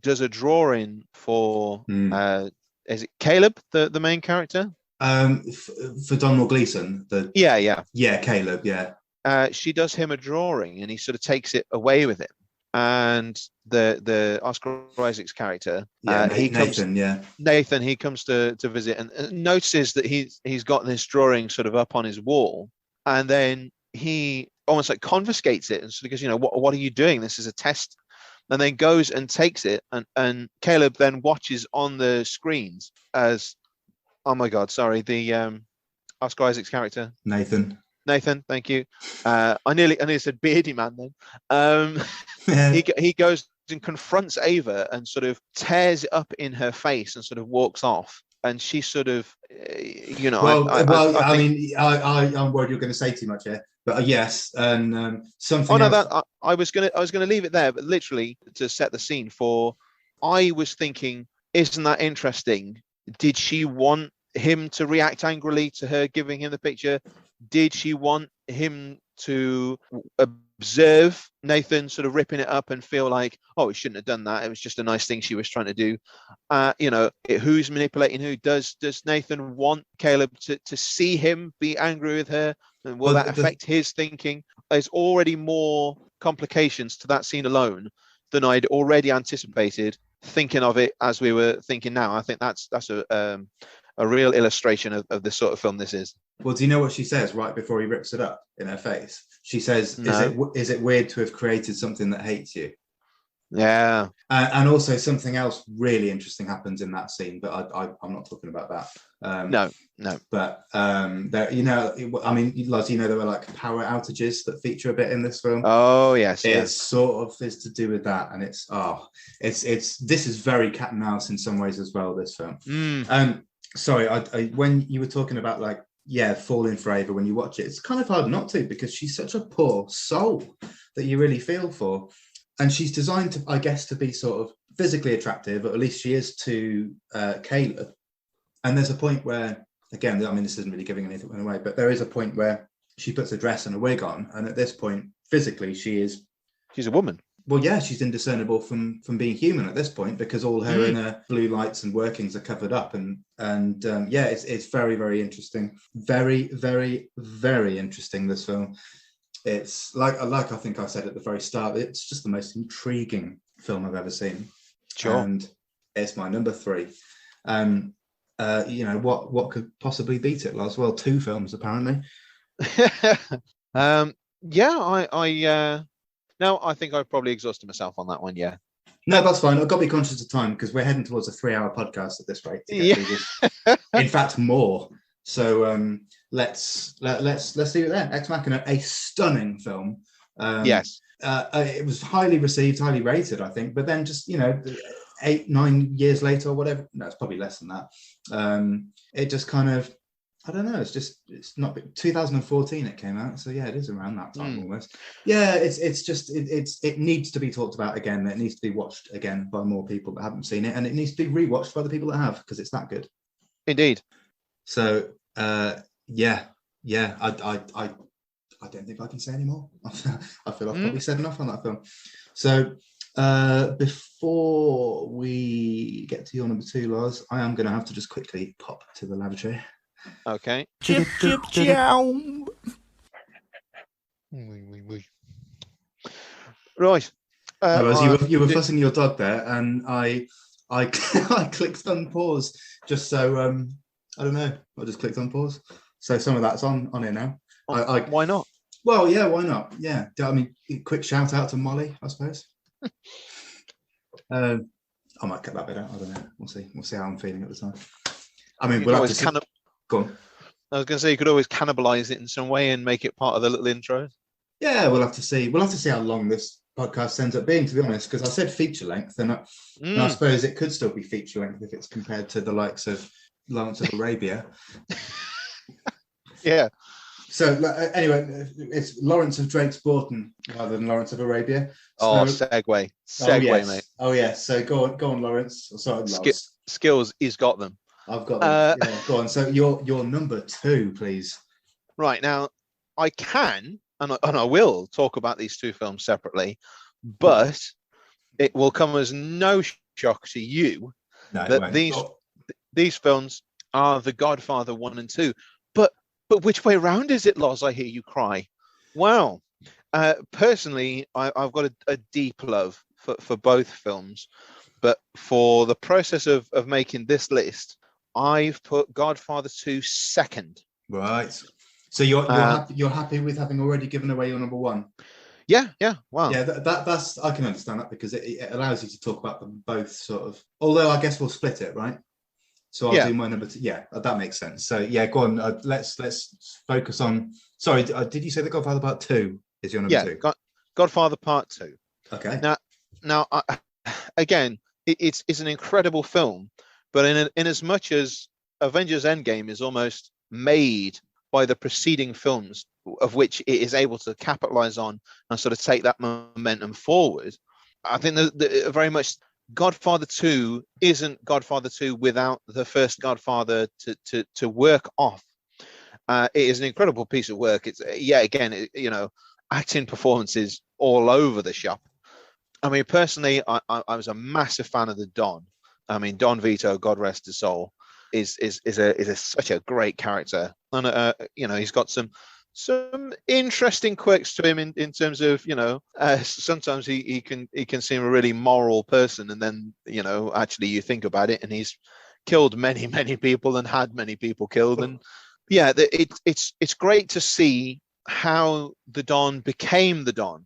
does a drawing for is it Caleb, the main character? For Donald Gleason. Yeah, Caleb, yeah. She does him a drawing, and he sort of takes it away with him. And the Oscar Isaac's character, Nathan, he comes to visit and notices that he's got this drawing sort of up on his wall, and then he almost like confiscates it and sort of goes, what are you doing? This is a test. And then goes and takes it, and Caleb then watches on the screens as, oh my God, sorry, the Oscar Isaac's character, Nathan, thank you. I nearly said Beardy Man then. He goes and confronts Ava and sort of tears it up in her face and sort of walks off. And she sort of, I mean, I'm worried you're going to say too much here, but yes, and something. Oh no, else. I was gonna leave it there, but literally to set the scene for, I was thinking, isn't that interesting? Did she want him to react angrily to her giving him the picture? Did she want him to observe Nathan sort of ripping it up and feel like, oh, he shouldn't have done that, it was just a nice thing she was trying to do? Who's manipulating who? Does Nathan want Caleb to see him be angry with her, and will that affect his thinking? There's already more complications to that scene alone than I'd already anticipated, thinking of it as we were thinking now. I think that's a real illustration of the sort of film this is. Well, do you know what she says right before he rips it up in her face? She says, no. Is it weird to have created something that hates you? Yeah. And also something else really interesting happens in that scene, but I'm not talking about that. No. But there, I mean, Lars, there were like power outages that feature a bit in this film. Oh yes, it sort of is to do with that, and it's this is very cat and mouse in some ways as well. This film. Sorry, I when you were talking about like, falling for Ava when you watch it, it's kind of hard not to, because she's such a poor soul that you really feel for. And she's designed to, I guess, to be sort of physically attractive, or at least she is to Caleb. And there's a point where, again, I mean, this isn't really giving anything away, but there is a point where she puts a dress and a wig on. And at this point, physically, she's a woman. Well, yeah, she's indiscernible from being human at this point, because all her inner blue lights and workings are covered up. And it's very, very interesting. Very, very, very interesting, this film. It's like I think I said at the very start, it's just the most intriguing film I've ever seen. Sure. And it's my number 3. what could possibly beat it, Lars? Well, two films apparently. Yeah, no, I think I've probably exhausted myself on that one. Yeah. No, that's fine. I've got to be conscious of time because we're heading towards a 3-hour podcast at this rate to get through this. In fact, more. So let's leave it there. Ex Machina, a stunning film. Yes. It was highly received, highly rated, I think. But then just 8-9 years later or whatever. No, it's probably less than that. It just kind of, I don't know. It's not 2014 it came out, so yeah, it is around that time almost. Yeah, it needs to be talked about again. It needs to be watched again by more people that haven't seen it, and it needs to be rewatched by the people that have because it's that good. Indeed. So yeah. I don't think I can say anymore. I feel I've probably said enough on that film. So before we get to your number 2, Lars, I am going to have to just quickly pop to the lavatory. Okay. Chip, chip, chow. Right. You were fussing your dog there, and I clicked on pause just so I don't know. I just clicked on pause, so some of that's on here now. Why not? Well, yeah, why not? Yeah, I mean, quick shout out to Molly, I suppose. I might cut that bit out. I don't know. We'll see how I'm feeling at the time. I mean, we'll have to go on. I was going to say you could always cannibalize it in some way and make it part of the little intro. Yeah, we'll have to see. We'll have to see how long this podcast ends up being, to be honest, because I said feature length, and I suppose it could still be feature length if it's compared to the likes of Lawrence of Arabia. Yeah. So anyway, it's Lawrence of Drake's Broughton rather than Lawrence of Arabia. Segue, mate. Oh yes. So go on, Lawrence. Sorry, Lawrence. Skills, he's got them. I've got them. Yeah, go on. So your number 2, please. Right, now, I can and I will talk about these two films separately, but it will come as no shock to you that these films are The Godfather 1 and 2. But which way round is it, Loz? I hear you cry. Well, personally, I've got a deep love for both films, but for the process of making this list, I've put Godfather 2 second. Right. So you're happy with having already given away your number 1? Yeah. Wow. Yeah, that's I can understand that because it allows you to talk about them both sort of. Although I guess we'll split it, right? So I'll do my number 2. Yeah, that makes sense. So yeah, go on. Let's focus on. Sorry, did you say The Godfather Part 2 is your number 2? Godfather Part 2. Okay. Now, again, it's an incredible film, but in as much as Avengers Endgame is almost made by the preceding films, of which it is able to capitalize on and sort of take that momentum forward, I think that very much Godfather 2 isn't Godfather 2 without the first Godfather to work off. It is an incredible piece of work. It's acting performances all over the shop. I mean, personally, I was a massive fan of the Don. I mean, Don Vito, God rest his soul, is such a great character, and he's got some interesting quirks to him in terms of sometimes he can seem a really moral person, and then actually you think about it and he's killed many people and had many people killed, and yeah, it's great to see how the Don became the Don,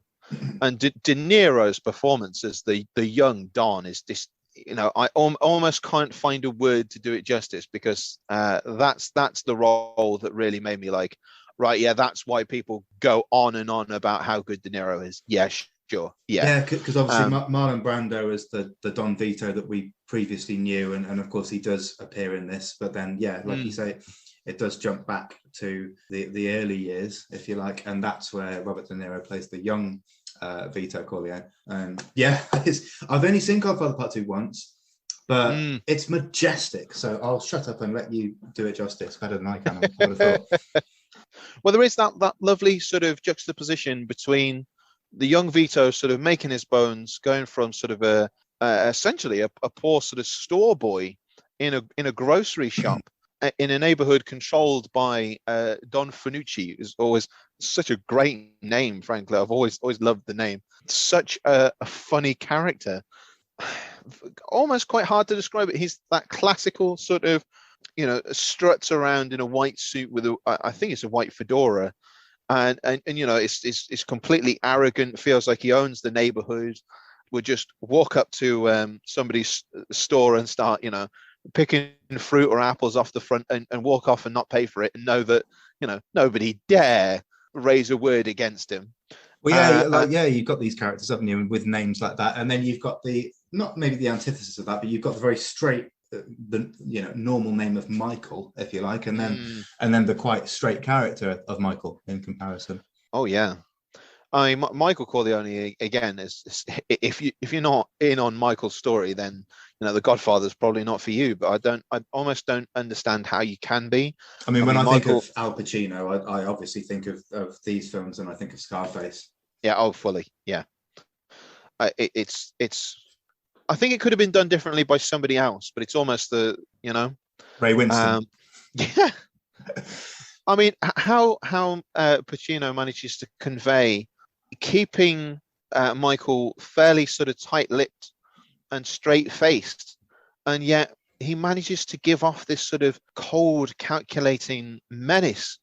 and De Niro's performance as the young Don is this. I almost can't find a word to do it justice, because that's the role that really made me like, right, yeah, that's why people go on and on about how good De Niro is. Yeah, sure. Yeah, because obviously Marlon Brando is the Don Vito that we previously knew, and of course he does appear in this, but then like you say, it does jump back to the early years, if you like, and that's where Robert De Niro plays the young Vito Corleone. I've only seen Godfather Part 2 once, but it's majestic, so I'll shut up and let you do it justice better than I can. I would have thought. Well, there is that lovely sort of juxtaposition between the young Vito sort of making his bones, going from sort of essentially a poor sort of store boy in a grocery shop in a neighborhood controlled by Don Fanucci, who's always such a great name. Frankly, I've always loved the name. Such a funny character, almost quite hard to describe it. He's that classical sort of struts around in a white suit with I think it's a white fedora, and it's completely arrogant, feels like he owns the neighborhood, would just walk up to somebody's store and start picking fruit or apples off the front and walk off and not pay for it, and know that nobody dare raise a word against him. Well, you've got these characters, haven't you, with names like that, and then you've got not maybe the antithesis of that, but you've got the very straight, normal name of Michael, if you like, and then the quite straight character of Michael in comparison. Oh yeah, I mean, Michael Corleone again is if you're not in on Michael's story, then The Godfather's probably not for you. But I almost don't understand how you can be. I mean, when I think of Al Pacino, I obviously think of these films, and I think of Scarface. Yeah, fully. Yeah, it's. I think it could have been done differently by somebody else, but it's almost Ray Winston. Yeah. I mean, how Pacino manages to convey keeping Michael fairly sort of tight-lipped and straight-faced, and yet he manages to give off this sort of cold, calculating menace,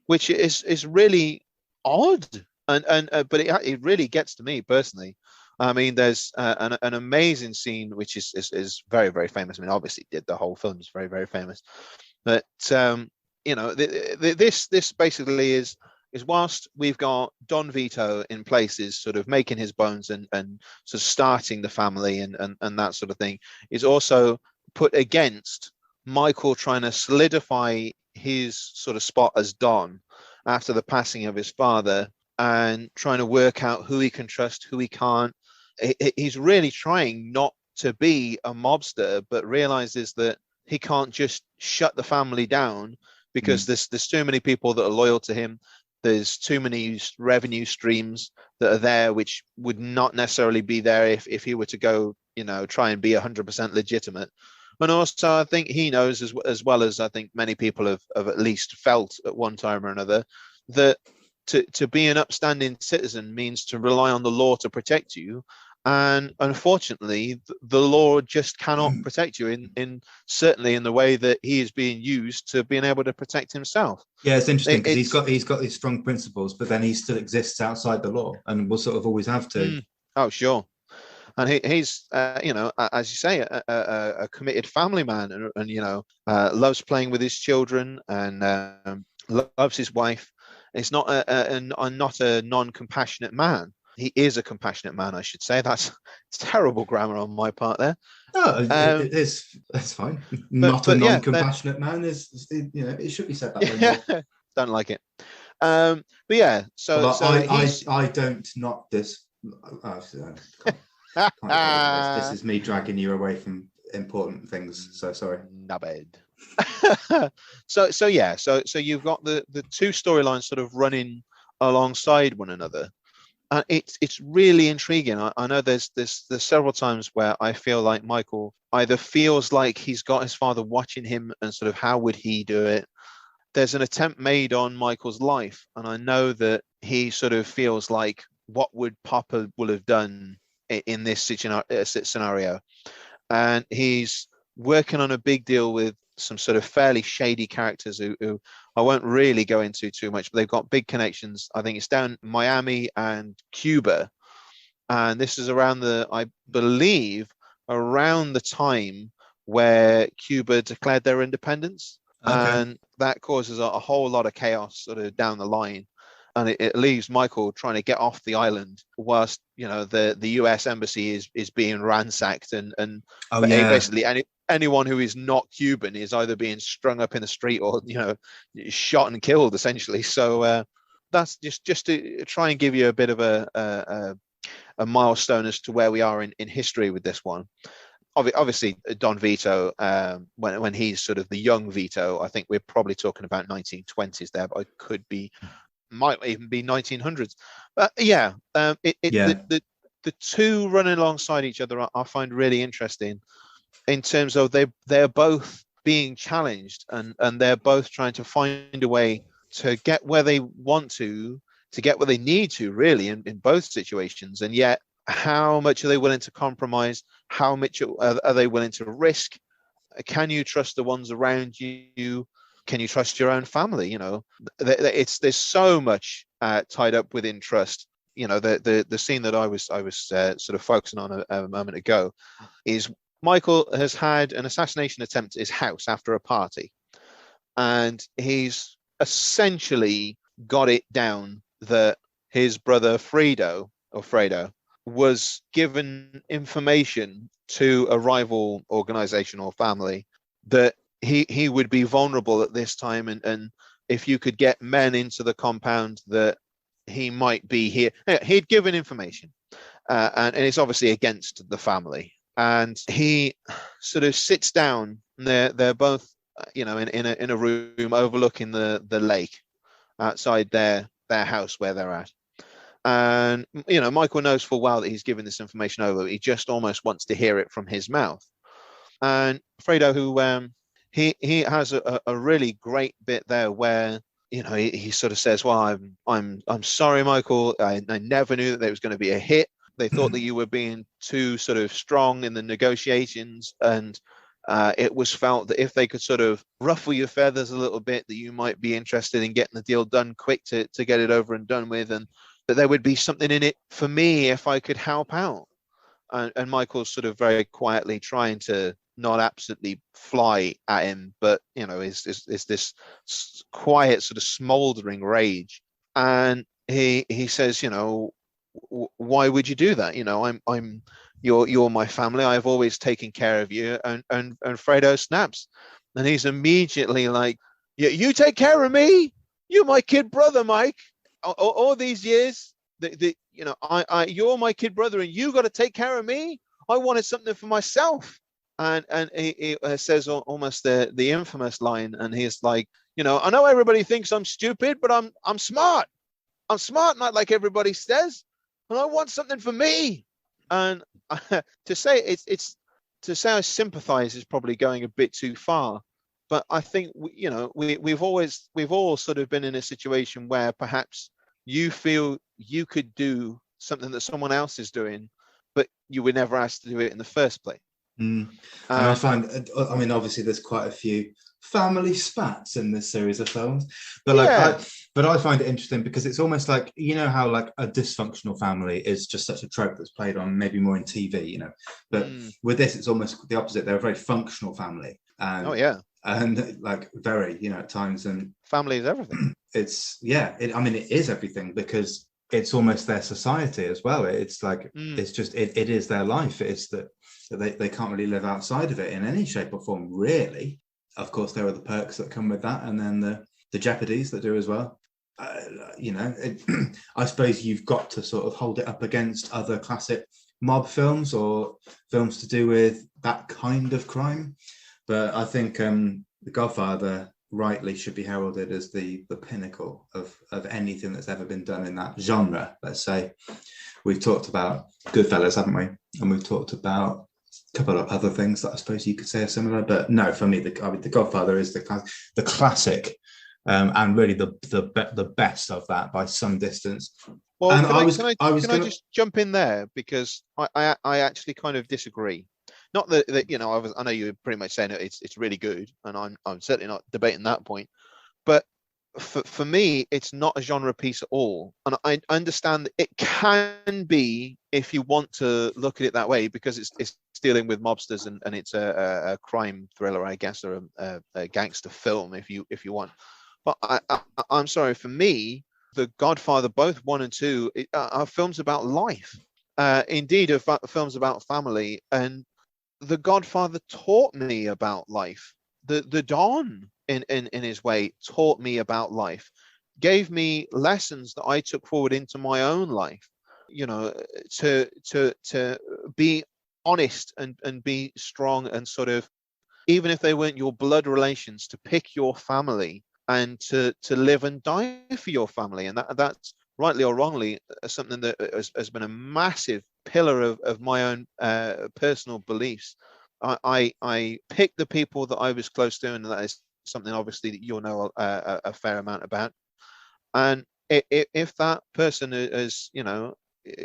which is really odd. But it really gets to me personally. I mean, there's an amazing scene which is very, very famous. I mean, obviously, the whole film is very, very famous, but this basically is whilst we've got Don Vito in places sort of making his bones and sort of starting the family and that sort of thing, is also put against Michael trying to solidify his sort of spot as Don after the passing of his father, and trying to work out who he can trust, who he can't. He's really trying not to be a mobster, but realizes that he can't just shut the family down because there's too many people that are loyal to him. There's too many revenue streams that are there, which would not necessarily be there if he were to go, try and be 100% legitimate. And also, I think he knows as well as I think many people have at least felt at one time or another, that to be an upstanding citizen means to rely on the law to protect you. And unfortunately, the law just cannot protect you in certainly in the way that he is being used to being able to protect himself. Yeah, it's interesting because he's got these strong principles, but then he still exists outside the law, and will sort of always have to. Oh, sure. And he's as you say, a committed family man, and loves playing with his children, and loves his wife. He's not a non-compassionate man. He is a compassionate man, I should say. That's terrible grammar on my part there. No, that's fine. Not a non-compassionate man is, it should be said that way. Yeah, don't like it. But yeah, so I don't not this. This is me dragging you away from important things. So sorry. Nubbed. So you've got the two storylines sort of running alongside one another. It's really intriguing. I know there's several times where I feel like Michael either feels like he's got his father watching him and sort of how would he do it. There's an attempt made on Michael's life, and I know that he sort of feels like what would Papa will have done in this scenario, and he's working on a big deal with some sort of fairly shady characters who I won't really go into too much, but they've got big connections. I think it's down Miami and Cuba. And this is I believe, around the time where Cuba declared their independence. Okay. And that causes a whole lot of chaos sort of down the line. And it leaves Michael trying to get off the island whilst, the US embassy is being ransacked and basically anyone who is not Cuban is either being strung up in the street or, shot and killed, essentially. So that's just to try and give you a bit of a milestone as to where we are in history with this one. Obviously, Don Vito, when he's sort of the young Vito, I think we're probably talking about 1920s there, but might even be 1900s. But the two running alongside each other I find really interesting, in terms of they're both being challenged and they're both trying to find a way to get where they want to get where they need to, really, in both situations. And yet, how much are they willing to compromise? How much are they willing to risk? can you trust the ones around you? Can you trust your own family? There's so much tied up within trust. The scene that I was sort of focusing on a moment ago is Michael has had an assassination attempt at his house after a party, and he's essentially got it down that his brother Fredo was given information to a rival organization or family that he would be vulnerable at this time, and if you could get men into the compound that he might be here. He'd given information, and it's obviously against the family. And he sort of sits down. And they're both, in a room overlooking the lake outside their house where they're at. And Michael knows full well that he's given this information over. He just almost wants to hear it from his mouth. And Fredo, who he has a really great bit there where he sort of says, "Well, I'm sorry, Michael. I never knew that there was going to be a hit. They thought that you were being too sort of strong in the negotiations, and it was felt that if they could sort of ruffle your feathers a little bit, that you might be interested in getting the deal done quick to get it over and done with, and that there would be something in it for me if I could help out." And Michael's sort of very quietly trying to not absolutely fly at him, but is this quiet sort of smoldering rage. And he says, why would you do that? You're my family. I've always taken care of you. And Fredo snaps, and he's immediately like, you take care of me? You're my kid brother, Mike. All these years, you're my kid brother, and you got to take care of me. I wanted something for myself. And he says almost the infamous line, and he's like, I know everybody thinks I'm stupid, but I'm smart. I'm smart, not like everybody says, and I want something for me. And to say I sympathize is probably going a bit too far, but I think we've all sort of been in a situation where perhaps you feel you could do something that someone else is doing, but you were never asked to do it in the first place. And I find, obviously there's quite a few family spats in this series of films, but I find it interesting because it's almost like, how like a dysfunctional family is just such a trope that's played on maybe more in TV, but with this, it's almost the opposite. They're a very functional family. And, and like very, at times, and family is everything. It is everything because it's almost their society as well. It's like, it's just, it is their life. It's that they can't really live outside of it in any shape or form, really. Of course, there are the perks that come with that, and then the jeopardies that do as well. I suppose you've got to sort of hold it up against other classic mob films or films to do with that kind of crime. But I think The Godfather rightly should be heralded as the pinnacle of anything that's ever been done in that genre, let's say. We've talked about Goodfellas, haven't we? And we've talked about a couple of other things that I suppose you could say are similar, but no, for me, The Godfather is the classic, and really the best of that by some distance. Well, and can I just jump in there, because I actually kind of disagree. Not that I know you're pretty much saying it's really good, and I'm certainly not debating that point, but for me, it's not a genre piece at all. And I understand that it can be if you want to look at it that way, because it's dealing with mobsters and it's a crime thriller, I guess, or a gangster film if you want. But I'm sorry, for me, The Godfather, both 1 and 2, are films about life. Indeed, are films about family. And The Godfather taught me about life. The Don, in his way, taught me about life, gave me lessons that I took forward into my own life. To be honest and be strong, and sort of, even if they weren't your blood relations, to pick your family and to live and die for your family. And that's rightly or wrongly something that has been a massive pillar of my own personal beliefs. I picked the people that I was close to, and that is something obviously that you'll know a fair amount about. And if that person has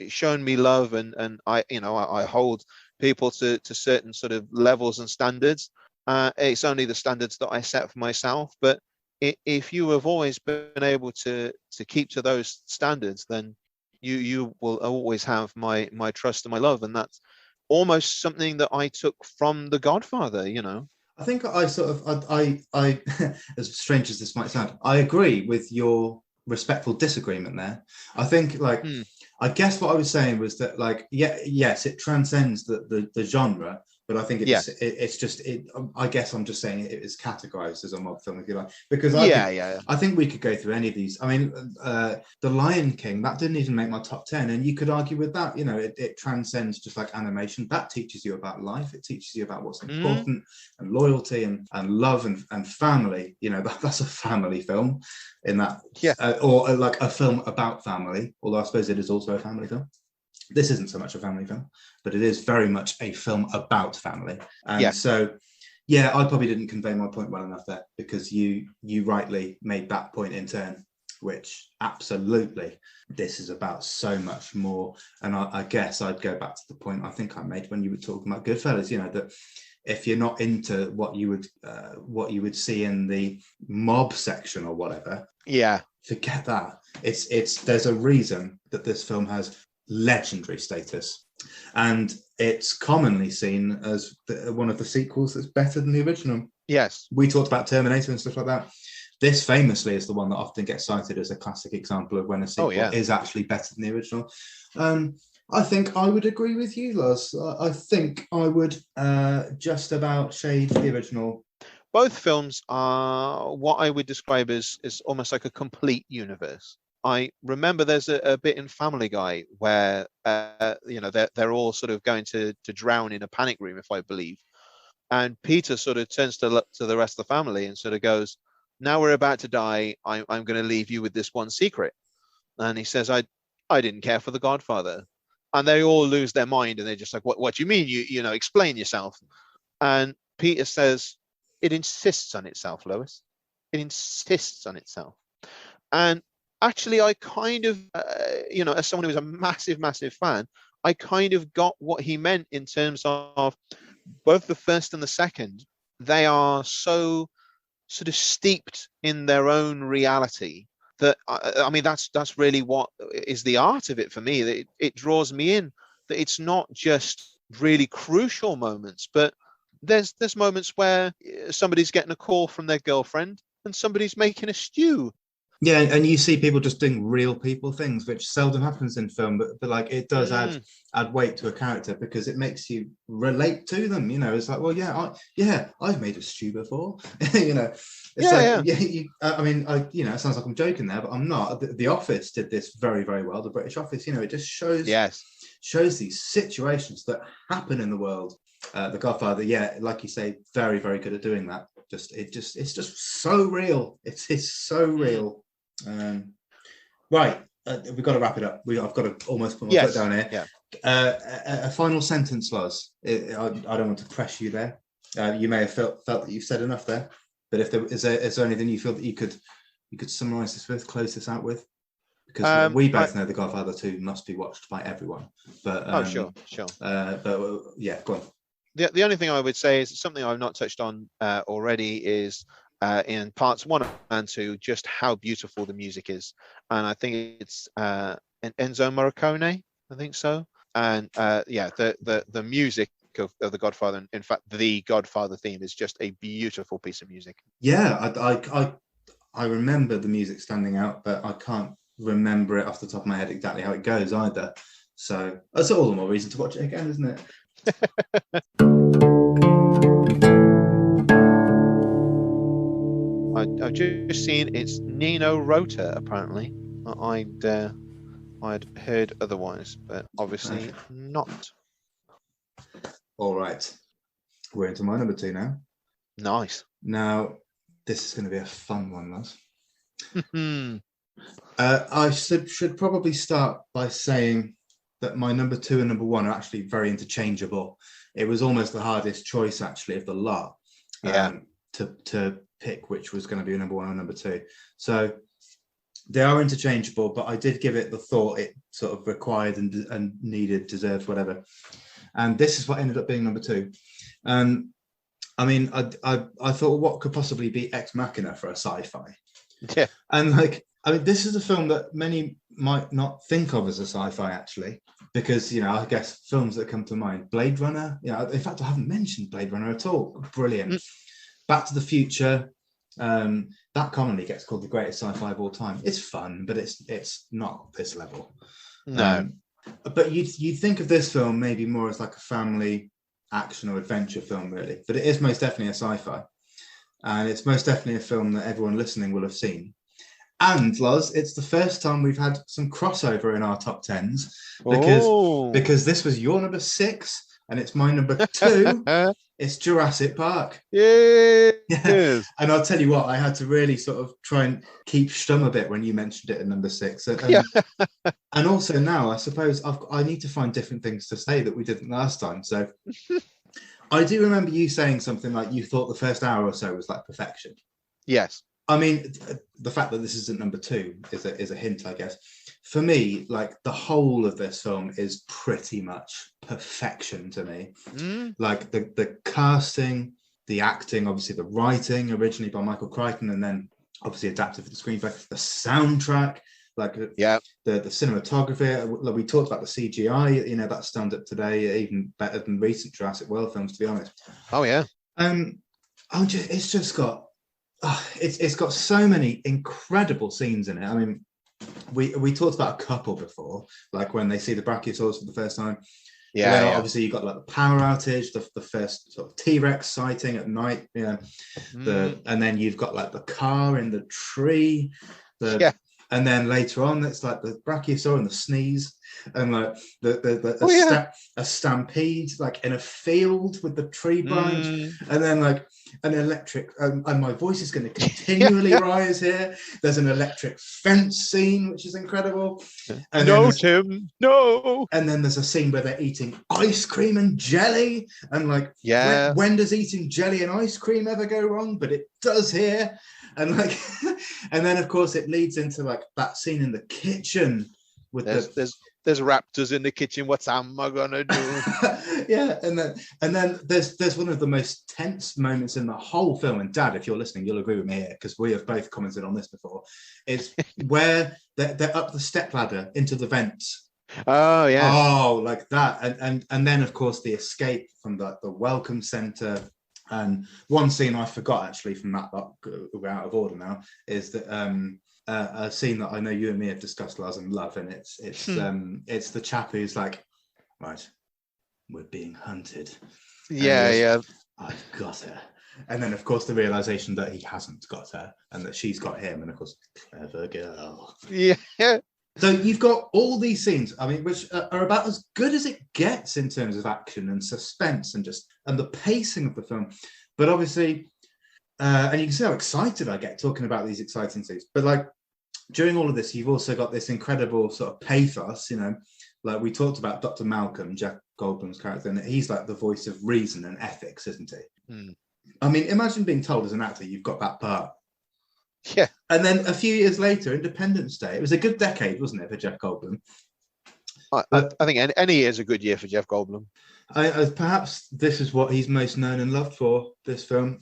shown me love, and I hold people to certain sort of levels and standards, It's only the standards that I set for myself. But if you have always been able to keep to those standards, then you will always have my trust and my love, and that's almost something that I took from The Godfather. I think I sort of, I as strange as this might sound, I agree with your respectful disagreement there. I think, like, I guess what I was saying was that, like, yes, it transcends the genre, but I think it's just I guess I'm just saying it is categorized as a mob film, if you like, because I think we could go through any of these. I mean, The Lion King, that didn't even make my top 10, and you could argue with that. It transcends just like animation. That teaches you about life. It teaches you about what's important, and loyalty, and love, and family. That's a family film in that, or like a film about family, although I suppose it is also a family film. This isn't so much a family film, but it is very much a film about family. And so, I probably didn't convey my point well enough there, because you rightly made that point in turn, which absolutely, this is about so much more. And I guess I'd go back to the point I think I made when you were talking about Goodfellas, that if you're not into what you would see in the mob section or whatever, forget that. There's a reason that this film has legendary status, and it's commonly seen as one of the sequels that's better than the original. Yes, we talked about Terminator and stuff like that. This famously is the one that often gets cited as a classic example of when a sequel is actually better than the original. I think I would agree with you, Lars. I think I would just about shade the original. Both films are what I would describe as almost like a complete universe. I remember there's a bit in Family Guy where they're all sort of going to drown in a panic room, if I believe, and Peter sort of turns to the rest of the family and sort of goes, "Now we're about to die. I'm going to leave you with this one secret." And he says, "I didn't care for The Godfather," and they all lose their mind and they're just like, "What do you mean? You explain yourself." And Peter says, "It insists on itself, Lois. It insists on itself." And actually, I kind of, as someone who was a massive, massive fan, I kind of got what he meant in terms of both the first and the second. They are so sort of steeped in their own reality that, I mean, that's really what is the art of it for me. That it draws me in, that it's not just really crucial moments, but there's moments where somebody's getting a call from their girlfriend and somebody's making a stew. Yeah, and you see people just doing real people things, which seldom happens in film, but like it does add weight to a character because it makes you relate to them. It's like, well, I've made a stew before. It sounds like I'm joking there, but I'm not. The Office did this very, very well. The British Office, it just shows these situations that happen in the world. The Godfather, like you say, very, very good at doing that. It's just so real. It's so real. Right, we've got to wrap it up. I've got to almost put my foot down here. A final sentence, Lars. I don't want to press you there. You may have felt that you've said enough there, but if there is there anything you feel that you could summarize this with, close this out with? Because we both know The Godfather 2 must be watched by everyone. But sure. But go on. The only thing I would say is something I've not touched on already is in parts 1 and 2, just how beautiful the music is. And I think it's Ennio Morricone, I think so. And the music of The Godfather, in fact, the Godfather theme is just a beautiful piece of music. Yeah, I remember the music standing out, but I can't remember it off the top of my head exactly how it goes either. So that's all the more reason to watch it again, isn't it? I've just seen it's Nino Rota. Apparently, I'd heard otherwise, but obviously not. All right, we're into my number 2 now. Nice. Now, this is going to be a fun one, Lars. I should probably start by saying that my number 2 and number 1 are actually very interchangeable. It was almost the hardest choice, actually, of the lot. To pick which was going to be number 1 or number 2. So they are interchangeable, but I did give it the thought it sort of required and needed, deserved, whatever. And this is what ended up being number 2. I mean, I thought, what could possibly be Ex Machina for a sci-fi? Yeah. And like, I mean, this is a film that many might not think of as a sci-fi, actually, because, I guess films that come to mind, Blade Runner, in fact, I haven't mentioned Blade Runner at all. Brilliant. Back to the Future, that commonly gets called the greatest sci-fi of all time. It's fun, but it's not this level. No. But you'd think of this film maybe more as like a family action or adventure film, really. But it is most definitely a sci-fi. And it's most definitely a film that everyone listening will have seen. And Loz, it's the first time we've had some crossover in our top tens because this was your number 6 and it's my number 2. It's Jurassic Park. Yes. And I'll tell you what, I had to really sort of try and keep stum a bit when you mentioned it at number 6. And also now, I suppose I need to find different things to say that we didn't last time. So I do remember you saying something like you thought the first hour or so was like perfection. Yes. I mean, the fact that this isn't number 2 is a hint, I guess. For me, like the whole of this film is pretty much perfection to me. Like the casting, the acting, obviously the writing, originally by Michael Crichton, and then obviously adapted for the screenplay, the soundtrack, like the cinematography. Like we talked about the CGI, that stands up today even better than recent Jurassic World films, to be honest. Oh yeah. It's just got. It's got so many incredible scenes in it. I mean, we talked about a couple before, like when they see the Brachiosaurus for the first time. Yeah. Obviously, you got like the power outage, the first sort of T-Rex sighting at night. And then you've got like the car in the tree. And then later on, it's like the Brachiosaur and the sneeze, and like a stampede, like in a field with the tree branch, and then like an electric. And my voice is going to continually rise here. There's an electric fence scene, which is incredible. And Tim, no. And then there's a scene where they're eating ice cream and jelly, and like, when does eating jelly and ice cream ever go wrong? But it does here. And like, and then of course it leads into like that scene in the kitchen with there's raptors in the kitchen. What's Amma gonna do? Yeah, and then there's one of the most tense moments in the whole film. And Dad, if you're listening, you'll agree with me here because we have both commented on this before. It's where they're up the stepladder into the vents. Oh yeah. Oh, like that, and then of course the escape from the welcome center. And one scene I forgot actually from that, we're out of order now, is that a scene that I know you and me have discussed, Lars, and love, and it's the chap who's like, right, we're being hunted. Yeah. I've got her. And then of course the realization that he hasn't got her and that she's got him, and of course, clever girl. Yeah. So you've got all these scenes, I mean, which are about as good as it gets in terms of action and suspense and the pacing of the film. But obviously, and you can see how excited I get talking about these exciting scenes. But like during all of this, you've also got this incredible sort of pathos, like we talked about Dr. Malcolm, Jeff Goldblum's character, and he's like the voice of reason and ethics, isn't he? I mean, imagine being told as an actor you've got that part. Yeah. And then a few years later, Independence Day. It was a good decade, wasn't it, for Jeff Goldblum? I think any year is a good year for Jeff Goldblum. Perhaps this is what he's most known and loved for, this film.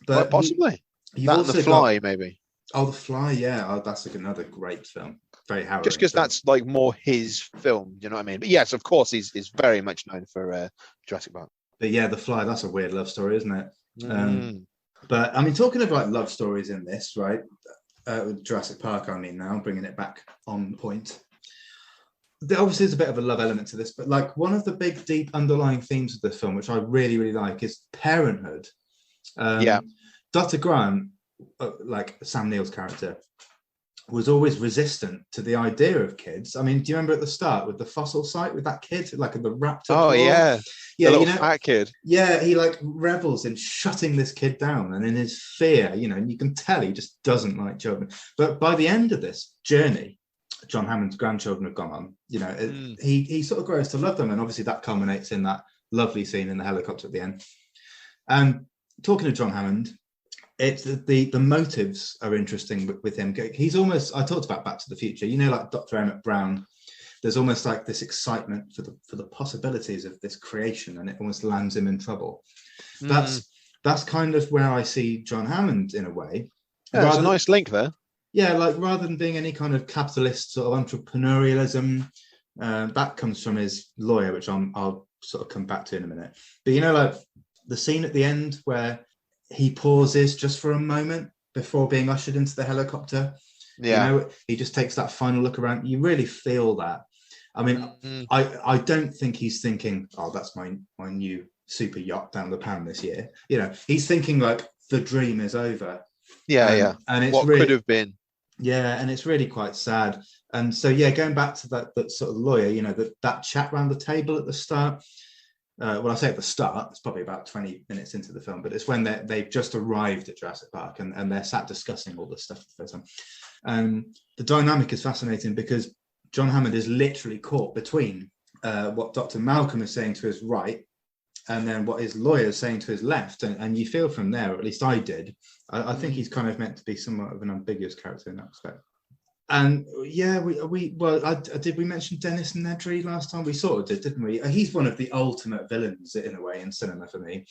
But possibly. You've that also and The Fly, maybe. Oh, The Fly, yeah. Oh, that's another great film. Very harrowing. Just because that's like more his film, you know what I mean? But yes, of course, he's very much known for Jurassic Park. But yeah, The Fly, that's a weird love story, isn't it? But I mean, talking of like love stories in this, right? Jurassic Park, I mean, now bringing it back on point. There obviously is a bit of a love element to this, but like one of the big, deep underlying themes of this film, which I really, really like, is parenthood. Dr. Grant, like Sam Neill's character, was always resistant to the idea of kids. I mean, do you remember at the start with the fossil site with that kid, like the raptor? Oh, yeah. The little fat kid. Yeah, he like revels in shutting this kid down, and in his fear, and you can tell he just doesn't like children. But by the end of this journey, John Hammond's grandchildren have gone on, he sort of grows to love them. And obviously that culminates in that lovely scene in the helicopter at the end. And talking to John Hammond, it's the motives are interesting with him. He's almost, I talked about Back to the Future, like Dr. Emmett Brown, there's almost like this excitement for the possibilities of this creation, and it almost lands him in trouble. That's that's kind of where I see John Hammond in a way. Yeah, there's a nice link there. Yeah, like rather than being any kind of capitalist sort of entrepreneurialism, that comes from his lawyer, which I'll sort of come back to in a minute. But like the scene at the end where he pauses just for a moment before being ushered into the helicopter. Yeah. He just takes that final look around. You really feel that. I mean, I don't think he's thinking, oh, that's my new super yacht down the pan this year. He's thinking like the dream is over. Yeah. And it's what could have been. Yeah, and it's really quite sad. And so, going back to that sort of lawyer, that chat around the table at the start. Well, I say at the start, it's probably about 20 minutes into the film, but it's when they've just arrived at Jurassic Park and they're sat discussing all this stuff for the first time. And the dynamic is fascinating because John Hammond is literally caught between what Dr. Malcolm is saying to his right and then what his lawyer is saying to his left. And you feel from there, or at least I did, I think he's kind of meant to be somewhat of an ambiguous character in that respect. And did we mention Dennis Nedry last time? We sort of did, didn't we? He's one of the ultimate villains in a way in cinema for me.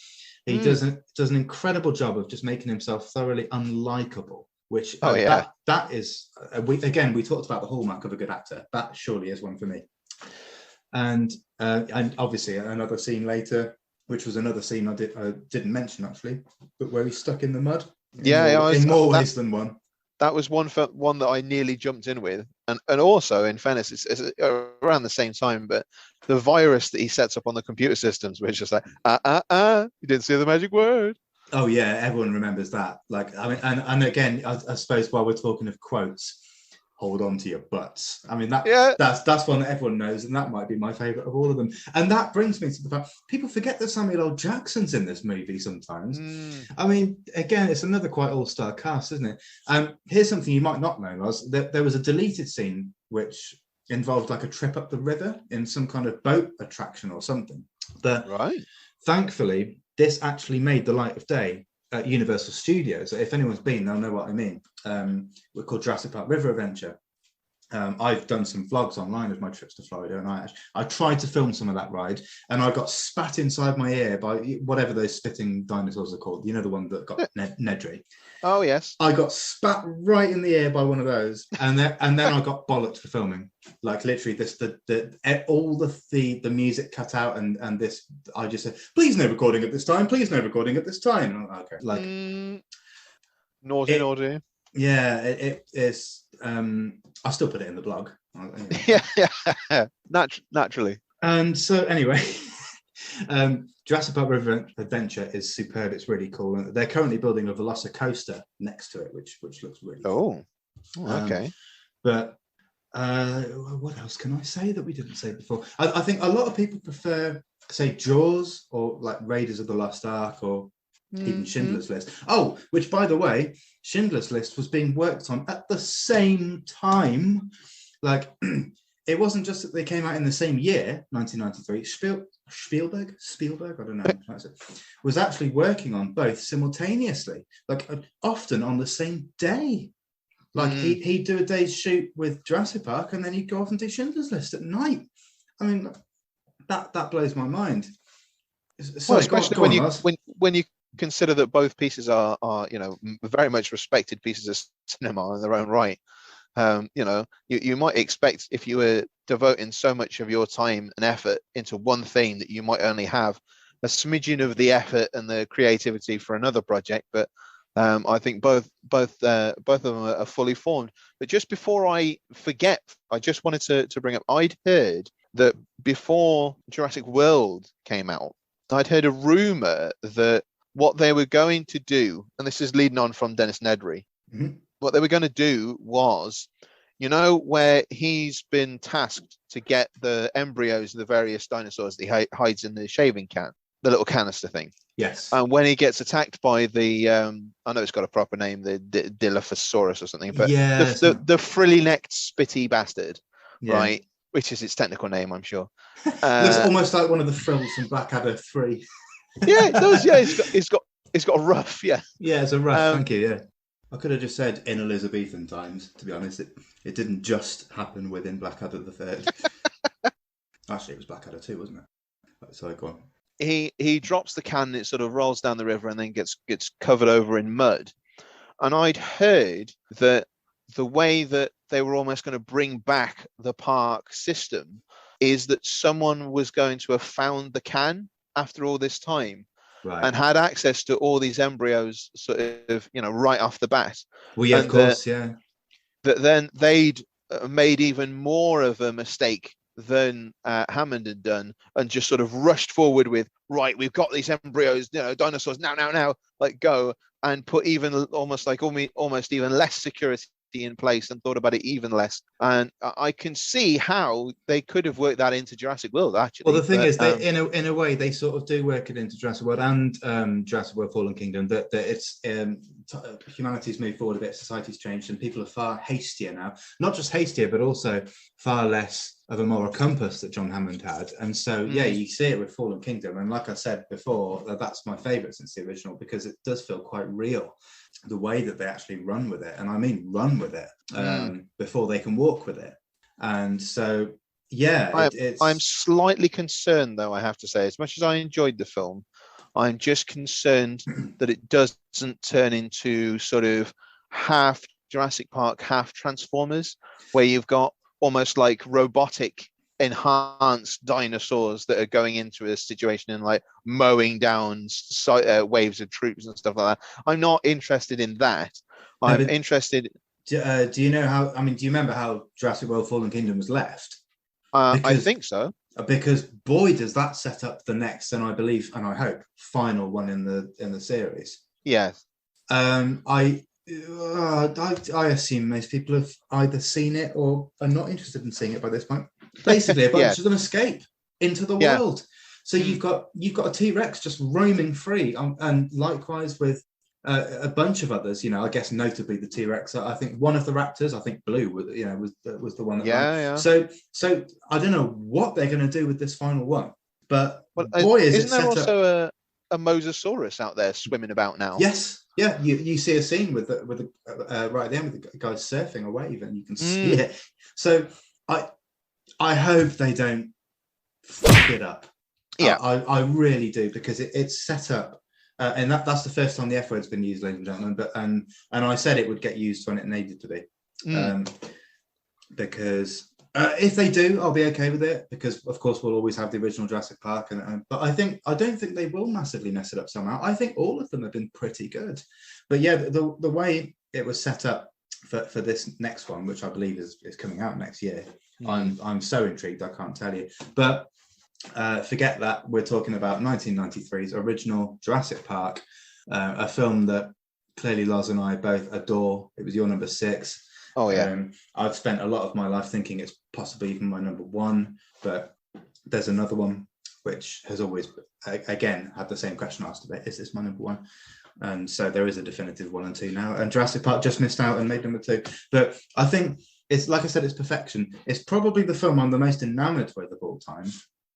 He does an incredible job of just making himself thoroughly unlikable, which that is we talked about the hallmark of a good actor. That surely is one for me. And obviously another scene later, which was another scene I didn't mention actually, but where he's stuck in the mud. In more ways than one. That was one that I nearly jumped in with, and also in fairness, it's around the same time. But the virus that he sets up on the computer systems, which is like, you didn't say the magic word. Oh yeah, everyone remembers that. Like, I mean, and again, I suppose while we're talking of quotes, hold on to your butts. I mean, that's one that everyone knows, and that might be my favourite of all of them. And that brings me to the fact people forget that Samuel L. Jackson's in this movie sometimes. I mean, again, it's another quite all-star cast, isn't it? Here's something you might not know, Loz. There was a deleted scene which involved like a trip up the river in some kind of boat attraction or something. But thankfully, this actually made the light of day at Universal Studios. If anyone's been, they'll know what I mean. We're called Jurassic Park River Adventure. I've done some vlogs online of my trips to Florida, and I tried to film some of that ride, and I got spat inside my ear by whatever those spitting dinosaurs are called. The one that got Nedry. Oh yes. I got spat right in the ear by one of those, and then I got bollocked for filming. Like literally, all the music cut out, and this I just said, please no recording at this time. Please no recording at this time. And I'm like, okay, like naughty. Yeah, it is. I'll still put it in the blog. Yeah, naturally. And so anyway, Jurassic Park River Adventure is superb. It's really cool. And they're currently building a Velocicoaster next to it, which looks really cool. Okay. But what else can I say that we didn't say before? I think a lot of people prefer, say, Jaws or like Raiders of the Lost Ark or even Schindler's List. Oh, which by the way, Schindler's List was being worked on at the same time. Like, it wasn't just that they came out in the same year, 1993. Spielberg, I don't know, was actually working on both simultaneously, like often on the same day. Like he'd do a day's shoot with Jurassic Park, and then he'd go off and do Schindler's List at night. I mean, that blows my mind. Well, especially when you consider that both pieces are very much respected pieces of cinema in their own right. You might expect, if you were devoting so much of your time and effort into one thing, that you might only have a smidgen of the effort and the creativity for another project. But I think both of them are fully formed. But just before I forget, I just wanted to bring up, I'd heard that before Jurassic World came out, I'd heard a rumor that what they were going to do, and this is leading on from Dennis Nedry, what they were going to do was, where he's been tasked to get the embryos of the various dinosaurs that he hides in the shaving can, the little canister thing. Yes. And when he gets attacked by the, I know it's got a proper name, the Dilophosaurus or something, but the frilly-necked spitty bastard, right? Which is its technical name, I'm sure. Looks almost like one of the frills from Blackadder 3. Yeah, it does. Yeah, it's got a ruff. Yeah. Yeah, it's a ruff. Thank you. Yeah. I could have just said in Elizabethan times, to be honest. It didn't just happen within Blackadder the Third. Actually, it was Blackadder 2, wasn't it? Sorry, go on. he drops the can and it sort of rolls down the river and then gets covered over in mud. And I'd heard that the way that they were almost going to bring back the park system is that someone was going to have found the can after all this time, Right. and had access to all these embryos sort of, right off the bat. Well, yeah, of And course, yeah. that then they'd made even more of a mistake than Hammond had done, and just sort of rushed forward with, right, we've got these embryos, dinosaurs, now, like go, and put even almost even less security in place and thought about it even less. And I can see how they could have worked that into Jurassic World, actually. Well, the thing is, they, in a way, they sort of do work it into Jurassic World and Jurassic World: Fallen Kingdom. That it's humanity's moved forward a bit, society's changed, and people are far hastier now. Not just hastier, but also far less of a moral compass that John Hammond had. And so, yeah, you see it with Fallen Kingdom. And like I said before, that's my favourite since the original, because it does feel quite real, the way that they actually run with it. And I mean run with it before they can walk with it. And so, yeah, I'm slightly concerned, though, I have to say, as much as I enjoyed the film, I'm just concerned that it doesn't turn into sort of half Jurassic Park, half Transformers, where you've got almost like robotic enhanced dinosaurs that are going into a situation and like mowing down waves of troops and stuff like that. I'm not interested in that. I'm interested. Do you know how? I mean, do you remember how Jurassic World: Fallen Kingdom was left? I think so. Because boy, does that set up the next, and I believe, and I hope, final one in the series. Yes. I assume most people have either seen it or are not interested in seeing it by this point. Basically, a bunch of them escape into the world. So you've got a T-Rex just roaming free, and likewise with a bunch of others. I guess notably the T-Rex. I think one of the raptors, I think Blue, was the one that ran. So I don't know what they're going to do with this final one, but boy, isn't there also a Mosasaurus out there swimming about now? Yes. Yeah, you see a scene with the right at the end with the guy surfing a wave, and you can see it. So I hope they don't fuck it up. Yeah, I really do, because it's set up, and that's the first time the F word's been used, ladies and gentlemen. But and I said it would get used when it needed to be, because if they do, I'll be okay with it, because of course we'll always have the original Jurassic Park, but I don't think they will massively mess it up somehow. I think all of them have been pretty good, but yeah, the way it was set up for this next one, which I believe is coming out next year, I'm so intrigued, I can't tell you. But forget that, we're talking about 1993's original Jurassic Park, a film that clearly Lars and I both adore. It was your number 6. Oh yeah. I've spent a lot of my life thinking it's possibly even my number 1, but there's another one which has always, again, had the same question asked about, is this my number 1? And so there is a definitive 1 and 2 now, and Jurassic Park just missed out and made number 2. But I think it's, like I said, it's perfection. It's probably the film I'm the most enamored with of all time.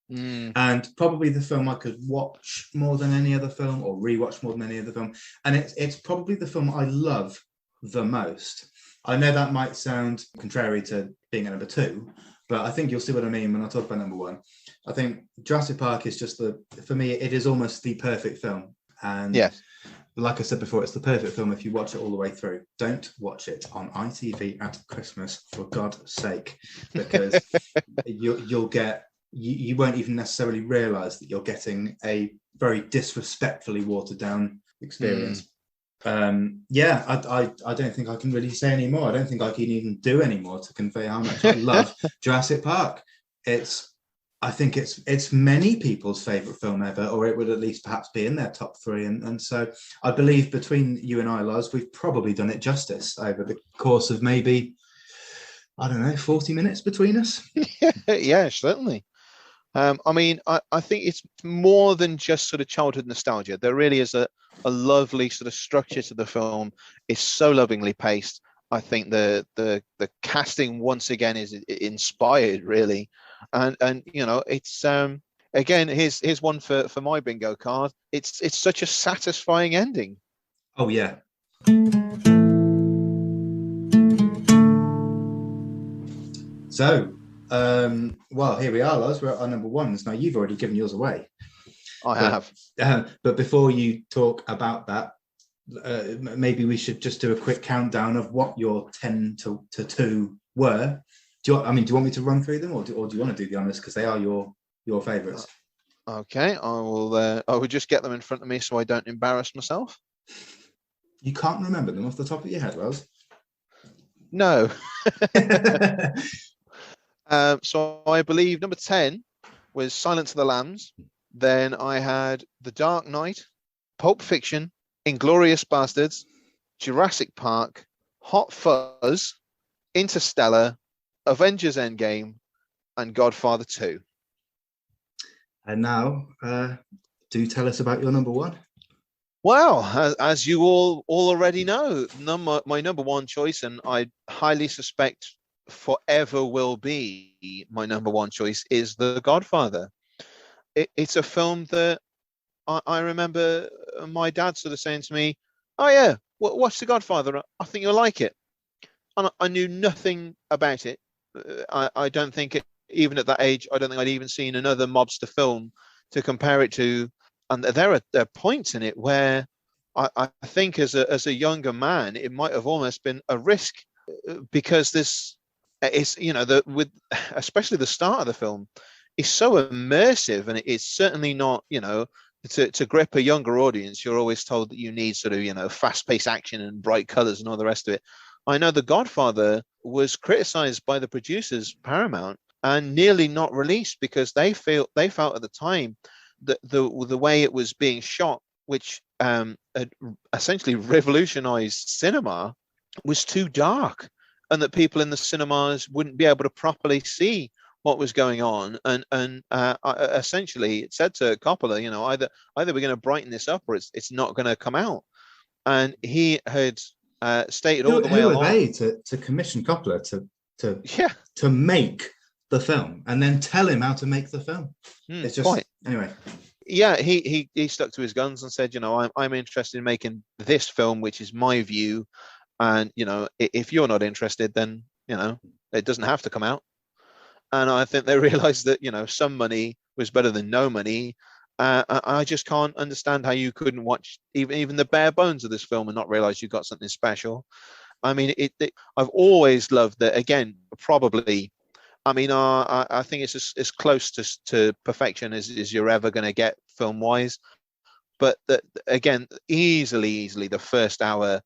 And probably the film I could watch more than any other film, or rewatch more than any other film. And it's probably the film I love the most. I know that might sound contrary to being a number 2, but I think you'll see what I mean when I talk about number 1. I think Jurassic Park is just for me, it is almost the perfect film. And yes, like I said before, it's the perfect film if you watch it all the way through. Don't watch it on ITV at Christmas, for God's sake, because you won't even necessarily realize that you're getting a very disrespectfully watered down experience. I don't think I can really say any more. I don't think I can even do any more to convey how much I love Jurassic Park. I think it's many people's favorite film ever, or it would at least perhaps be in their top 3. And so I believe between you and I, Lars, we've probably done it justice over the course of maybe, I don't know, 40 minutes between us. Yeah, certainly. I mean, I think it's more than just sort of childhood nostalgia. There really is a lovely sort of structure to the film. It's so lovingly paced. I think the casting once again is inspired, really, and it's again here's one for my bingo card. It's such a satisfying ending. Oh yeah. So, well, here we are, Lars. We're at our number 1s. Now, you've already given yours away. I But, have. but before you talk about that, maybe we should just do a quick countdown of what your 10 to 2 were. Do you want me to run through them, or do you want to do the honors, because they are your favorites? Okay, I will just get them in front of me so I don't embarrass myself. You can't remember them off the top of your head, Wells? No. So I believe number 10 was Silence of the Lambs. Then I had The Dark Knight, Pulp Fiction, Inglourious Bastards, Jurassic Park, Hot Fuzz, Interstellar, Avengers Endgame, and Godfather 2. And now, do tell us about your number 1. Well, as you all already know, my number 1 choice, and I highly suspect forever will be my number 1 choice, is The Godfather. It's a film that I remember my dad sort of saying to me, "Oh yeah, watch The Godfather. I think you'll like it." And I knew nothing about it. I don't think even at that age, I don't think I'd even seen another mobster film to compare it to. And there are points in it where I think as a younger man, it might have almost been a risk, because it's with especially the start of the film is so immersive, and it's certainly not, to grip a younger audience. You're always told that you need sort of fast-paced action and bright colors and all the rest of it. I know The Godfather was criticized by the producers, Paramount, and nearly not released because they felt at the time that the way it was being shot, which had essentially revolutionized cinema, was too dark, and that people in the cinemas wouldn't be able to properly see what was going on. And essentially it said to Coppola, either we're going to brighten this up or it's not going to come out. And he had stated all the way along. Who are they to commission Coppola to make the film and then tell him how to make the film? It's just anyway. Yeah, he stuck to his guns and said, I'm interested in making this film, which is my view. And, if you're not interested, then, it doesn't have to come out. And I think they realized that, some money was better than no money. I just can't understand how you couldn't watch even the bare bones of this film and not realize you got something special. I mean, I've always loved that. Again, probably, I think it's as close to perfection as you're ever going to get film wise. But again, easily the first hour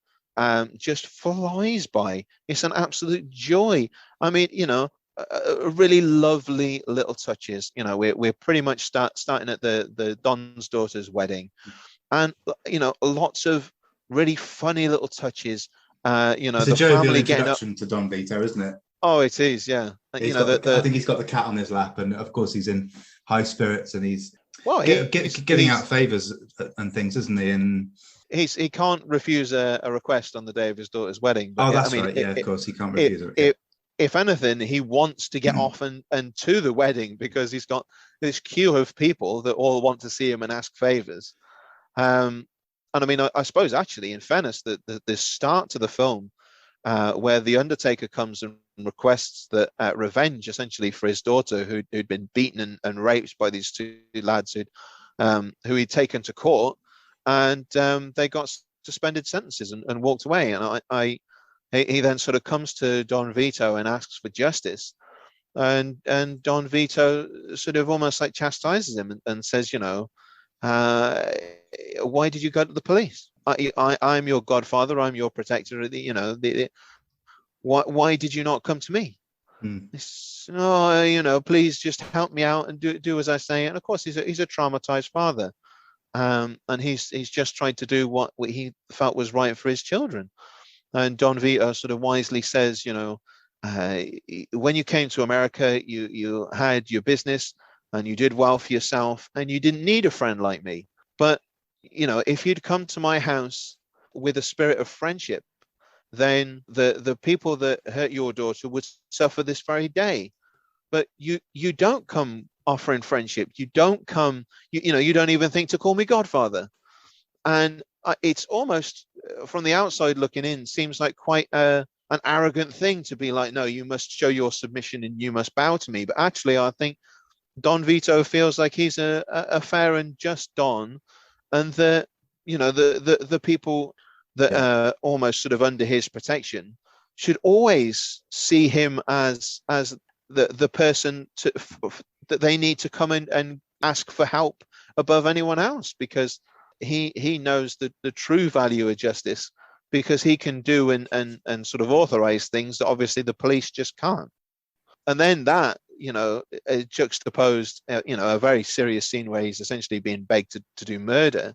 just flies by. It's an absolute joy. I mean, really lovely little touches. We're pretty much starting at the Don's daughter's wedding, and lots of really funny little touches. It's a jovial introduction to Don Vito, isn't it? Oh, it is, yeah. I think he's got the cat on his lap, and of course he's in high spirits, and he's giving out favors and things, isn't he? And he can't refuse a request on the day of his daughter's wedding. But, that's right. Yeah, of course he can't refuse it. If anything, he wants to get off and to the wedding, because he's got this queue of people that all want to see him and ask favors. And I suppose actually, in fairness, the start to the film, where the Undertaker comes and requests that revenge essentially for his daughter who'd been beaten and raped by these two lads who he'd taken to court, and they got suspended sentences and walked away. And he then sort of comes to Don Vito and asks for justice, and Don Vito sort of almost like chastises him and says, why did you go to the police? I'm your godfather. I'm your protector. Why did you not come to me? Please just help me out and do as I say. And of course, he's a traumatized father, and he's just tried to do what he felt was right for his children. And Don Vito sort of wisely says, when you came to America, you had your business and you did well for yourself, and you didn't need a friend like me. But if you'd come to my house with a spirit of friendship, then the people that hurt your daughter would suffer this very day. But you don't come offering friendship. You don't come. You don't even think to call me godfather. And it's almost, from the outside looking in, seems like quite an arrogant thing to be like, no, you must show your submission and you must bow to me. But actually, I think Don Vito feels like he's a fair and just Don, and that the people that are almost sort of under his protection should always see him as the person that they need to come in and ask for help above anyone else, because he knows the true value of justice, because he can do and sort of authorize things that obviously the police just can't. And then that, juxtaposed, a very serious scene where he's essentially being begged to do murder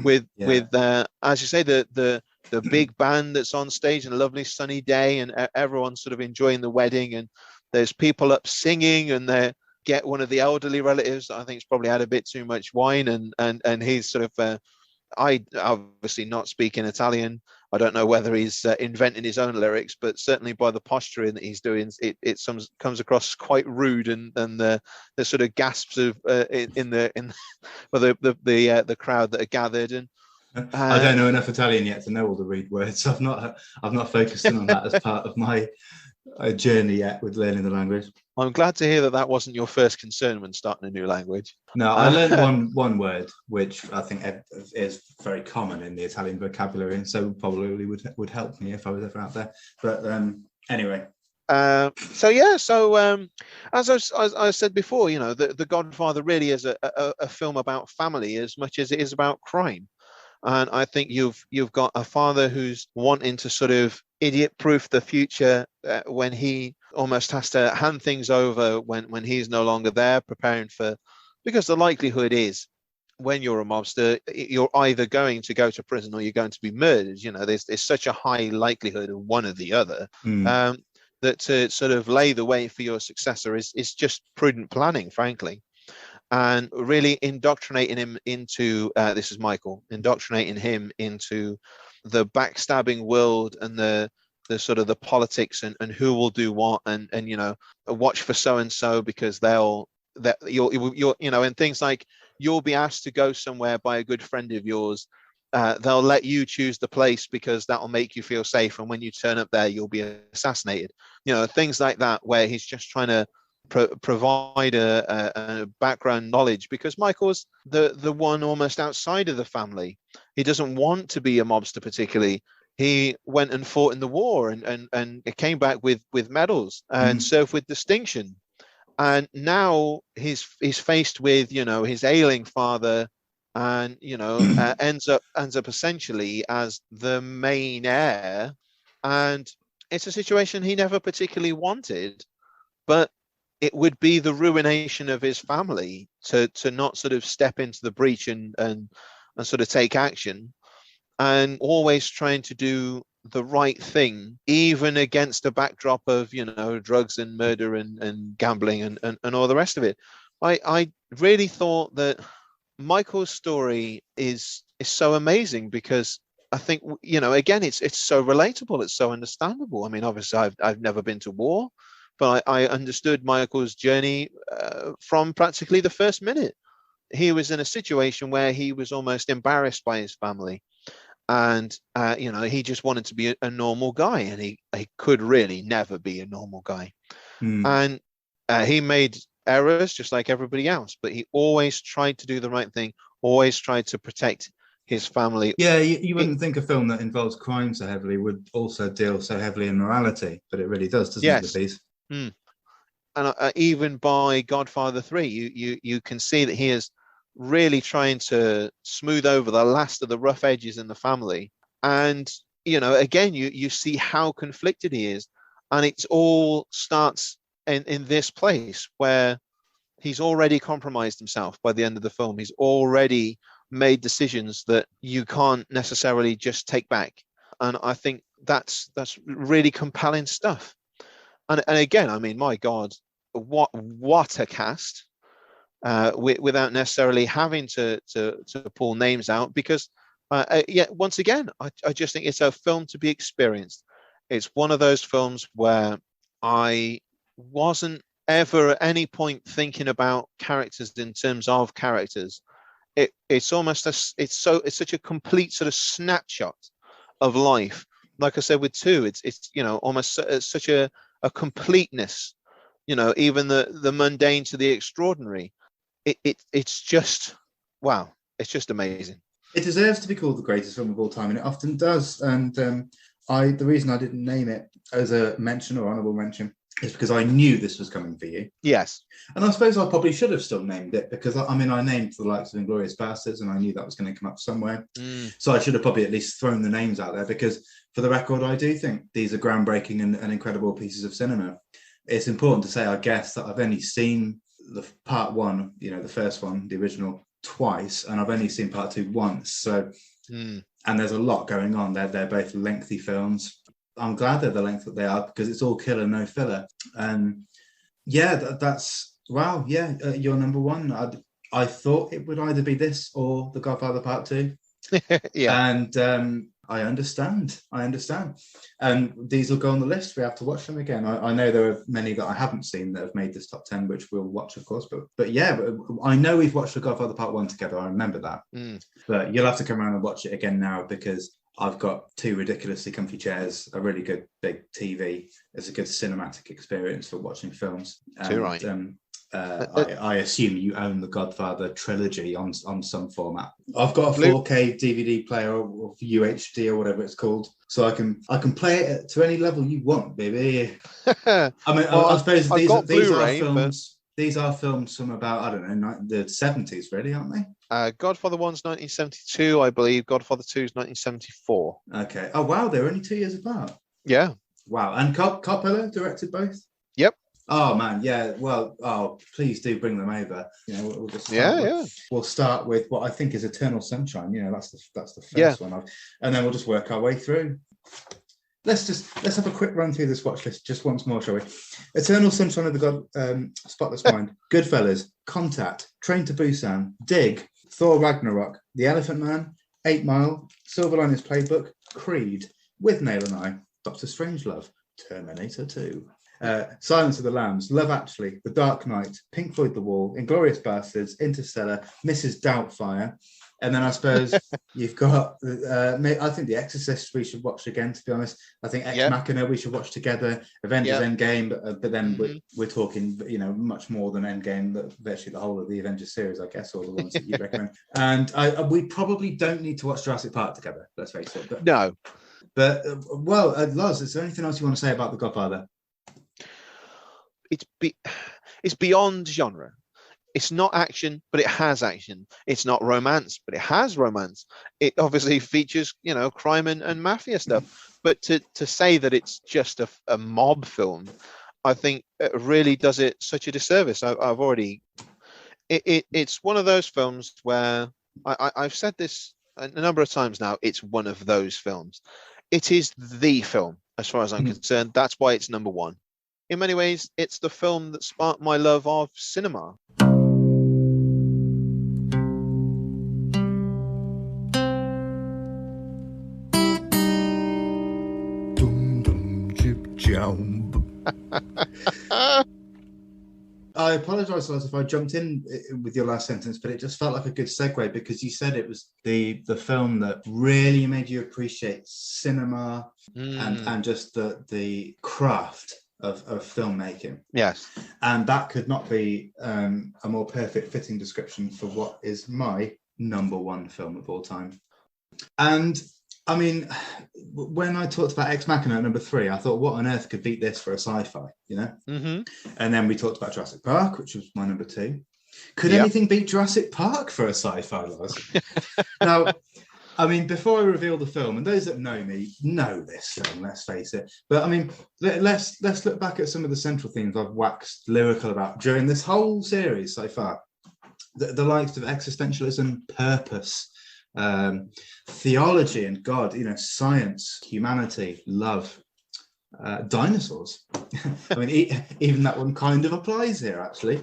with, as you say, the big band that's on stage and a lovely sunny day, and everyone's sort of enjoying the wedding, and there's people up singing, and they get one of the elderly relatives, I think, it's probably had a bit too much wine, and he's sort of, I obviously not speaking Italian. I don't know whether he's inventing his own lyrics, but certainly by the posturing that he's doing, it comes across quite rude, and the sort of gasps of in the crowd that are gathered. And I don't know enough Italian yet to know all the read words. I've not focused on that as part of my journey yet with learning the language. I'm glad to hear that wasn't your first concern when starting a new language. No, I learned one word, which I think is very common in the Italian vocabulary, and so probably would help me if I was ever out there. But anyway. As I said before, the Godfather really is a film about family as much as it is about crime. And I think you've got a father who's wanting to sort of idiot-proof the future when he almost has to hand things over when he's no longer there, preparing for, because the likelihood is when you're a mobster, you're either going to go to prison or you're going to be murdered. There's such a high likelihood of one or the other. That to sort of lay the way for your successor is just prudent planning, frankly. And really indoctrinating him into this is Michael, indoctrinating him into the backstabbing world and the sort of the politics and who will do what, and watch for so and so, because you'll and things like you'll be asked to go somewhere by a good friend of yours. They'll let you choose the place because that'll make you feel safe, and when you turn up there you'll be assassinated. Things like that, where he's just trying to provide a background knowledge, because Michael's the one almost outside of the family. He doesn't want to be a mobster particularly. He went and fought in the war and came back with medals and served with distinction. And now he's faced with his ailing father, and ends up essentially as the main heir. And it's a situation he never particularly wanted, but it would be the ruination of his family to not sort of step into the breach and sort of take action, and always trying to do the right thing, even against a backdrop of drugs and murder and gambling and all the rest of it. I really thought that Michael's story is so amazing, because I think again it's so relatable, it's so understandable. I mean, obviously I've never been to war, but I understood Michael's journey from practically the first minute. He was in a situation where he was almost embarrassed by his family, and he just wanted to be a normal guy, and he could really never be a normal guy. And he made errors just like everybody else, but he always tried to do the right thing, always tried to protect his family. Yeah, you wouldn't think a film that involves crime so heavily would also deal so heavily in morality, but it really does, doesn't it, the piece? And even by Godfather 3, you can see that he is really trying to smooth over the last of the rough edges in the family. And again, you see how conflicted he is, and it all starts in this place where he's already compromised himself by the end of the film. He's already made decisions that you can't necessarily just take back. And I think that's really compelling stuff. And again, I mean, my God, what a cast, without necessarily having to pull names out, because once again, I just think it's a film to be experienced. It's one of those films where I wasn't ever at any point thinking about characters in terms of characters. It's almost it's such a complete sort of snapshot of life. Like I said with 2, it's almost such a completeness. even the mundane to the extraordinary. It's just wow. It's just amazing. It deserves to be called the greatest film of all time, and it often does. And the reason I didn't name it as a mention or honourable mention is because I knew this was coming for you. Yes. And I suppose I probably should have still named it, because I named the likes of Inglourious Basterds, and I knew that was going to come up somewhere. So I should have probably at least thrown the names out there, because for the record, I do think these are groundbreaking and incredible pieces of cinema. It's important to say, I guess, that I've only seen the part one, the first one, the original, twice, and I've only seen part two once. So, and there's a lot going on. They're both lengthy films. I'm glad they're the length that they are, because it's all killer, no filler. And that's wow. Yeah, you're number one. I thought it would either be this or The Godfather Part 2. Yeah. And I understand. And these will go on the list. We have to watch them again. I know there are many that I haven't seen that have made this top 10, which we'll watch, of course. But I know we've watched The Godfather Part 1 together. I remember that. But you'll have to come around and watch it again now, because I've got two ridiculously comfy chairs, a really good big TV. It's a good cinematic experience for watching films. Too right. I assume you own the Godfather trilogy on some format. I've got a 4K DVD player or UHD or whatever it's called, so I can play it to any level you want, baby. I suppose these are films. These are films from about, I don't know, the 70s, really, aren't they? Godfather 1's 1972, I believe. Godfather 2's 1974. Okay. Oh, wow, they're only 2 years apart. Yeah. Wow. And Coppola directed both? Yep. Oh, man, yeah. Well, please do bring them over. We'll just We'll start with what I think is Eternal Sunshine. That's the first one. And then we'll just work our way through. Let's have a quick run through this watch list just once more, shall we? Eternal Sunshine of the Spotless Mind, Goodfellas, Contact, Train to Busan, Dig, Thor Ragnarok, The Elephant Man, 8 Mile, Silver Linings Playbook, Creed, With Nail and I, Doctor Strangelove, Terminator 2, Silence of the Lambs, Love Actually, The Dark Knight, Pink Floyd The Wall, Inglourious Basterds, Interstellar, Mrs. Doubtfire. And then I suppose you've got, I think The Exorcist we should watch again, to be honest. I think Ex Machina we should watch together. Avengers Endgame, but then we're talking, much more than Endgame, but virtually the whole of the Avengers series, I guess, or the ones that you recommend. And we probably don't need to watch Jurassic Park together, let's face it. But, no. But, Loz, is there anything else you want to say about The Godfather? It's beyond genre. It's not action, but it has action. It's not romance, but it has romance. It obviously features, crime and mafia stuff. But to say that it's just a mob film, I think it really does it such a disservice. It's one of those films where I've said this a number of times now. It's one of those films. It is the film, as far as I'm concerned. That's why it's number one. In many ways, it's the film that sparked my love of cinema. I apologise, Loz, if I jumped in with your last sentence, but it just felt like a good segue, because you said it was the film that really made you appreciate cinema and just the craft of filmmaking. Yes. And that could not be a more perfect fitting description for what is my number one film of all time. And I mean, when I talked about Ex Machina at number 3, I thought, what on earth could beat this for a sci-fi, And then we talked about Jurassic Park, which was my number 2. Could anything beat Jurassic Park for a sci-fi, Loz? Now, I mean, before I reveal the film, and those that know me know this film, let's face it. But I mean, let's look back at some of the central themes I've waxed lyrical about during this whole series so far. The likes of existentialism, purpose, theology and God, science, humanity, love, dinosaurs. I mean, even that one kind of applies here, actually.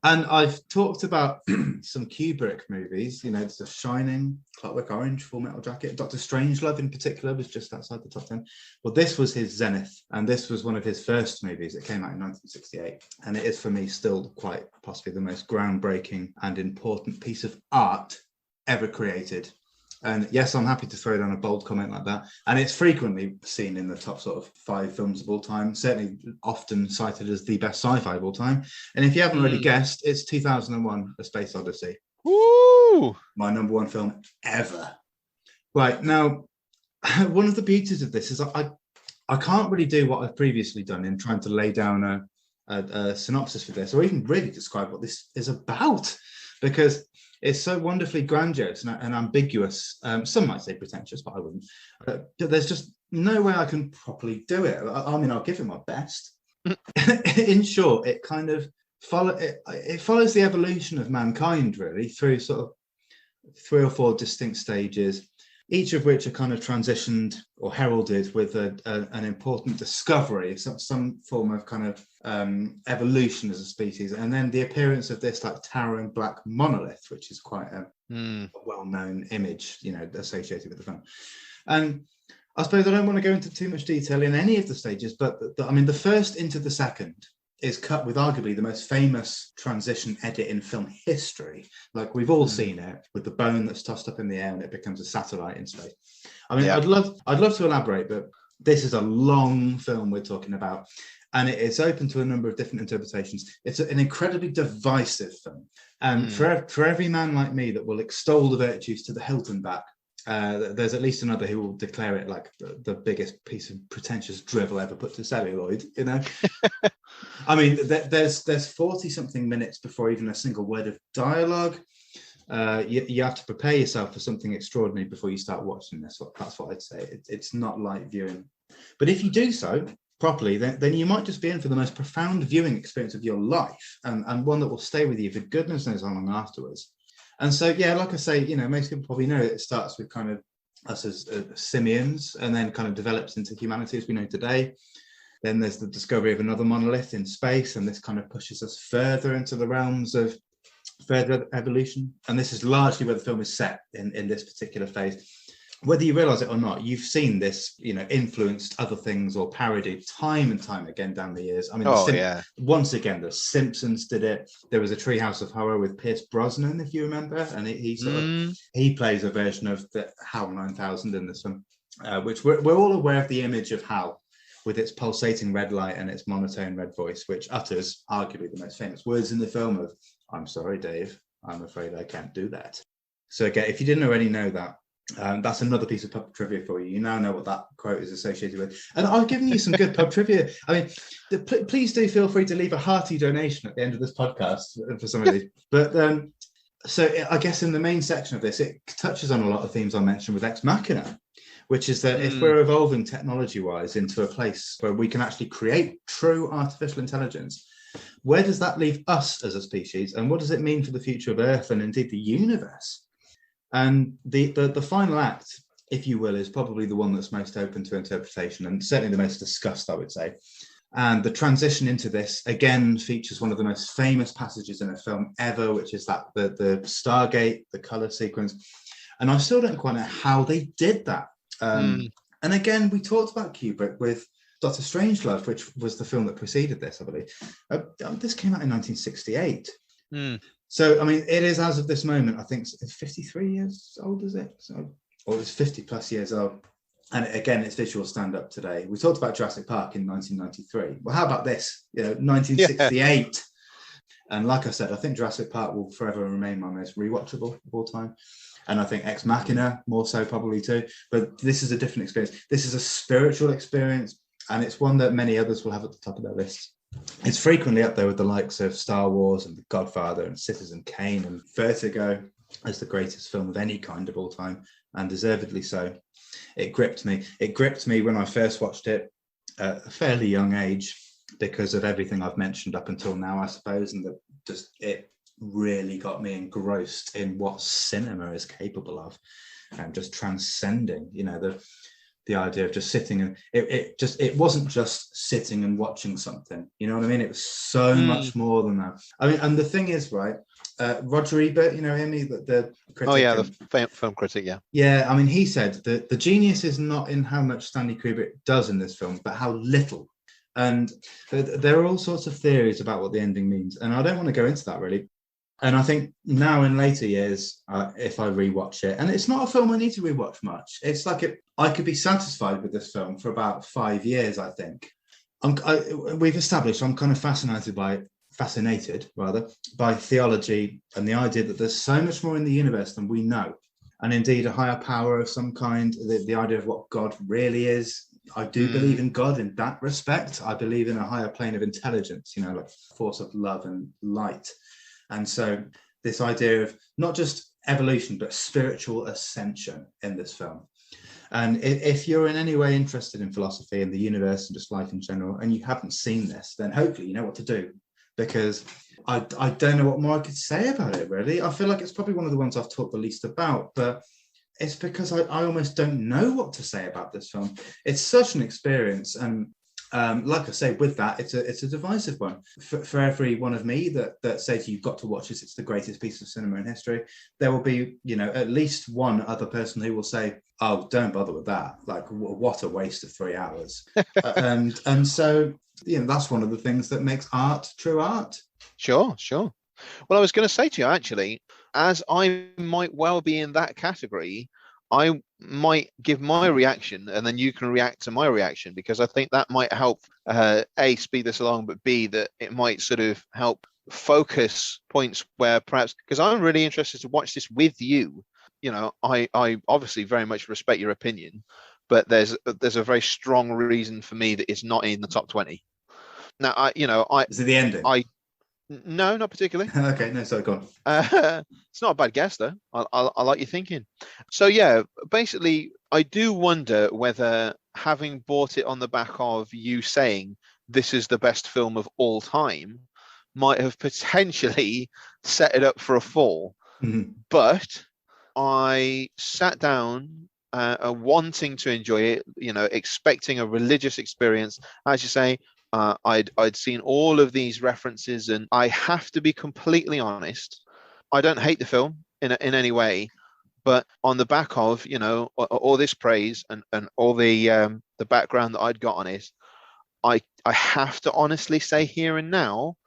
And I've talked about some Kubrick movies, there's The Shining, Clockwork Orange, Full Metal Jacket, Doctor Strangelove in particular was just outside the top 10. Well, this was his zenith, and this was one of his first movies. It came out in 1968, and it is for me still quite possibly the most groundbreaking and important piece of art ever created. And yes, I'm happy to throw down a bold comment like that. And it's frequently seen in the top sort of 5 films of all time, certainly often cited as the best sci-fi of all time. And if you haven't already guessed, it's 2001: A Space Odyssey. Woo! My number 1 film ever. Right, now, one of the beauties of this is I can't really do what I've previously done in trying to lay down a synopsis for this, or even really describe what this is about, because it's so wonderfully grandiose and ambiguous. Some might say pretentious, but I wouldn't. There's just no way I can properly do it. I mean, I'll give it my best. In short, it kind of follows the evolution of mankind, really, through sort of 3 or 4 distinct stages, each of which are kind of transitioned or heralded with an important discovery, some form of kind of evolution as a species, and then the appearance of this like towering black monolith, which is quite a well-known image, associated with the film. And I suppose I don't want to go into too much detail in any of the stages, but I mean, the first into the second is cut with arguably the most famous transition edit in film history. Like, we've all seen it, with the bone that's tossed up in the air and it becomes a satellite in space. I mean, I'd love to elaborate, but this is a long film we're talking about, and it's open to a number of different interpretations. It's an incredibly divisive film, and for every man like me that will extol the virtues to the hilt and back, there's at least another who will declare it like the biggest piece of pretentious drivel ever put to celluloid, I mean, there's 40 something minutes before even a single word of dialogue. You have to prepare yourself for something extraordinary before you start watching this. That's what I'd say. It's not light viewing, but if you do so properly, then you might just be in for the most profound viewing experience of your life, and one that will stay with you for goodness knows how long afterwards. And so, yeah, like I say, most people probably know it starts with kind of us as simians, and then kind of develops into humanity as we know today. Then there's the discovery of another monolith in space, and this kind of pushes us further into the realms of further evolution. And this is largely where the film is set in this particular phase. Whether you realize it or not, you've seen this, influenced other things or parodied time and time again down the years. I mean, once again, The Simpsons did it. There was a Treehouse of Horror with Pierce Brosnan, if you remember, and he plays a version of the HAL 9000 in this one, which we're all aware of the image of HAL, with its pulsating red light and its monotone red voice, which utters arguably the most famous words in the film of, "I'm sorry, Dave, I'm afraid I can't do that." So again, if you didn't already know that, that's another piece of pub trivia for you. You now know what that quote is associated with. And I've given you some good pub trivia. I mean, please do feel free to leave a hearty donation at the end of this podcast for some of these. But so I guess in the main section of this, it touches on a lot of themes I mentioned with Ex Machina, which is that if we're evolving technology-wise into a place where we can actually create true artificial intelligence, where does that leave us as a species, and what does it mean for the future of Earth and indeed the universe? And the final act, if you will, is probably the one that's most open to interpretation, and certainly the most discussed, I would say. And the transition into this, again, features one of the most famous passages in a film ever, which is that the Stargate, the color sequence. And I still don't quite know how they did that. And again, we talked about Kubrick with Dr. Strangelove, which was the film that preceded this, I believe. This came out in 1968. So, I mean, it is, as of this moment, I think it's 53 years old, is it? Or it's 50 plus years old. And again, it's visual stand-up today. We talked about Jurassic Park in 1993. Well, how about this? 1968. Yeah. And like I said, I think Jurassic Park will forever remain my most rewatchable of all time. And I think Ex Machina more so probably too. But this is a different experience. This is a spiritual experience, and it's one that many others will have at the top of their list. It's frequently up there with the likes of Star Wars and The Godfather and Citizen Kane and Vertigo as the greatest film of any kind of all time, and deservedly so. It gripped me. It gripped me when I first watched it at a fairly young age because of everything I've mentioned up until now, I suppose, and that just it really got me engrossed in what cinema is capable of, and just transcending, the idea of just sitting and it wasn't just sitting and watching something, you know what I mean? It was so much more than that. I mean, and the thing is, right, Roger Ebert, him, the critic. Oh yeah, the film critic, yeah. Yeah, I mean, he said that the genius is not in how much Stanley Kubrick does in this film, but how little. And there are all sorts of theories about what the ending means, and I don't want to go into that really. And I think now in later years, if I rewatch it, and it's not a film I need to rewatch much. It's like I could be satisfied with this film for about 5 years. I think we've established I'm kind of fascinated by theology and the idea that there's so much more in the universe than we know, and indeed a higher power of some kind. The idea of what God really is. I do believe in God in that respect. I believe in a higher plane of intelligence, like force of love and light. And so this idea of not just evolution, but spiritual ascension in this film. And if you're in any way interested in philosophy and the universe and just life in general, and you haven't seen this, then hopefully you know what to do, because I don't know what more I could say about it, really. I feel like it's probably one of the ones I've talked the least about, but it's because I almost don't know what to say about this film. It's such an experience. And like I say, with that, it's a divisive one. For every one of me that says you've got to watch this, it's the greatest piece of cinema in history, there will be, at least one other person who will say, oh, don't bother with that. Like, what a waste of 3 hours. and so, that's one of the things that makes art true art. Sure. Well, I was going to say to you, actually, as I might well be in that category, I might give my reaction and then you can react to my reaction, because I think that might help, A, speed this along, but B, that it might sort of help focus points where perhaps, because I'm really interested to watch this with you. I obviously very much respect your opinion, but there's a very strong reason for me that it's not in the top 20. Now, Is it the ending? No, not particularly. Okay, no, sorry, go on. It's not a bad guess, though. I like your thinking. So, yeah, basically, I do wonder whether having bought it on the back of you saying this is the best film of all time might have potentially set it up for a fall. Mm-hmm. But I sat down wanting to enjoy it, expecting a religious experience. As you say, I'd seen all of these references, and I have to be completely honest, I don't hate the film in any way, but on the back of all this praise and all the background that I'd got on it, I have to honestly say here and now,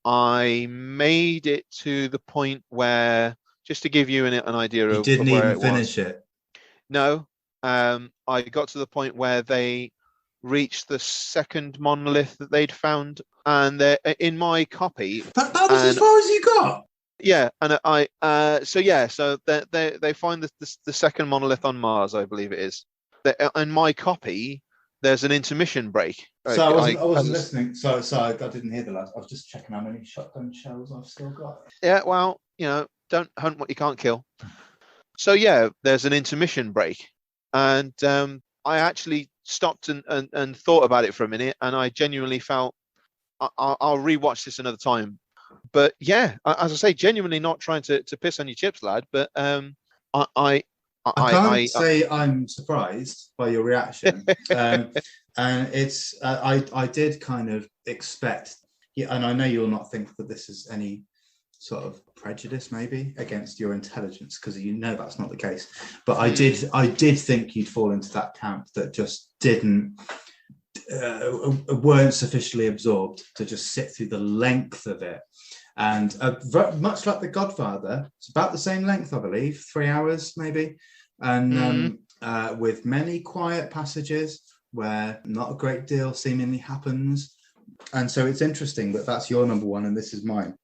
I made it to the point where, just to give you an idea of you didn't where even finish it. No, I got to the point where they reached the second monolith that they'd found, and they're in my copy. That was as far as you got. Yeah, and so they find the second monolith on Mars, I believe it is. In my copy, there's an intermission break. So I wasn't listening. So I didn't hear the last. I was just checking how many shotgun shells I've still got. Yeah, well, don't hunt what you can't kill. So yeah, there's an intermission break, and I actually stopped and thought about it for a minute, and I genuinely felt I'll rewatch this another time. But yeah, as I say, genuinely not trying to piss on your chips, lad. But I can't say I'm surprised by your reaction, and it's I did kind of expect, and I know you'll not think that this is any sort of prejudice maybe against your intelligence, because that's not the case, but I did think you'd fall into that camp that just weren't sufficiently absorbed to just sit through the length of it. And much like The Godfather, it's about the same length, I believe, 3 hours maybe, and with many quiet passages where not a great deal seemingly happens. And so it's interesting that that's your number one and this is mine.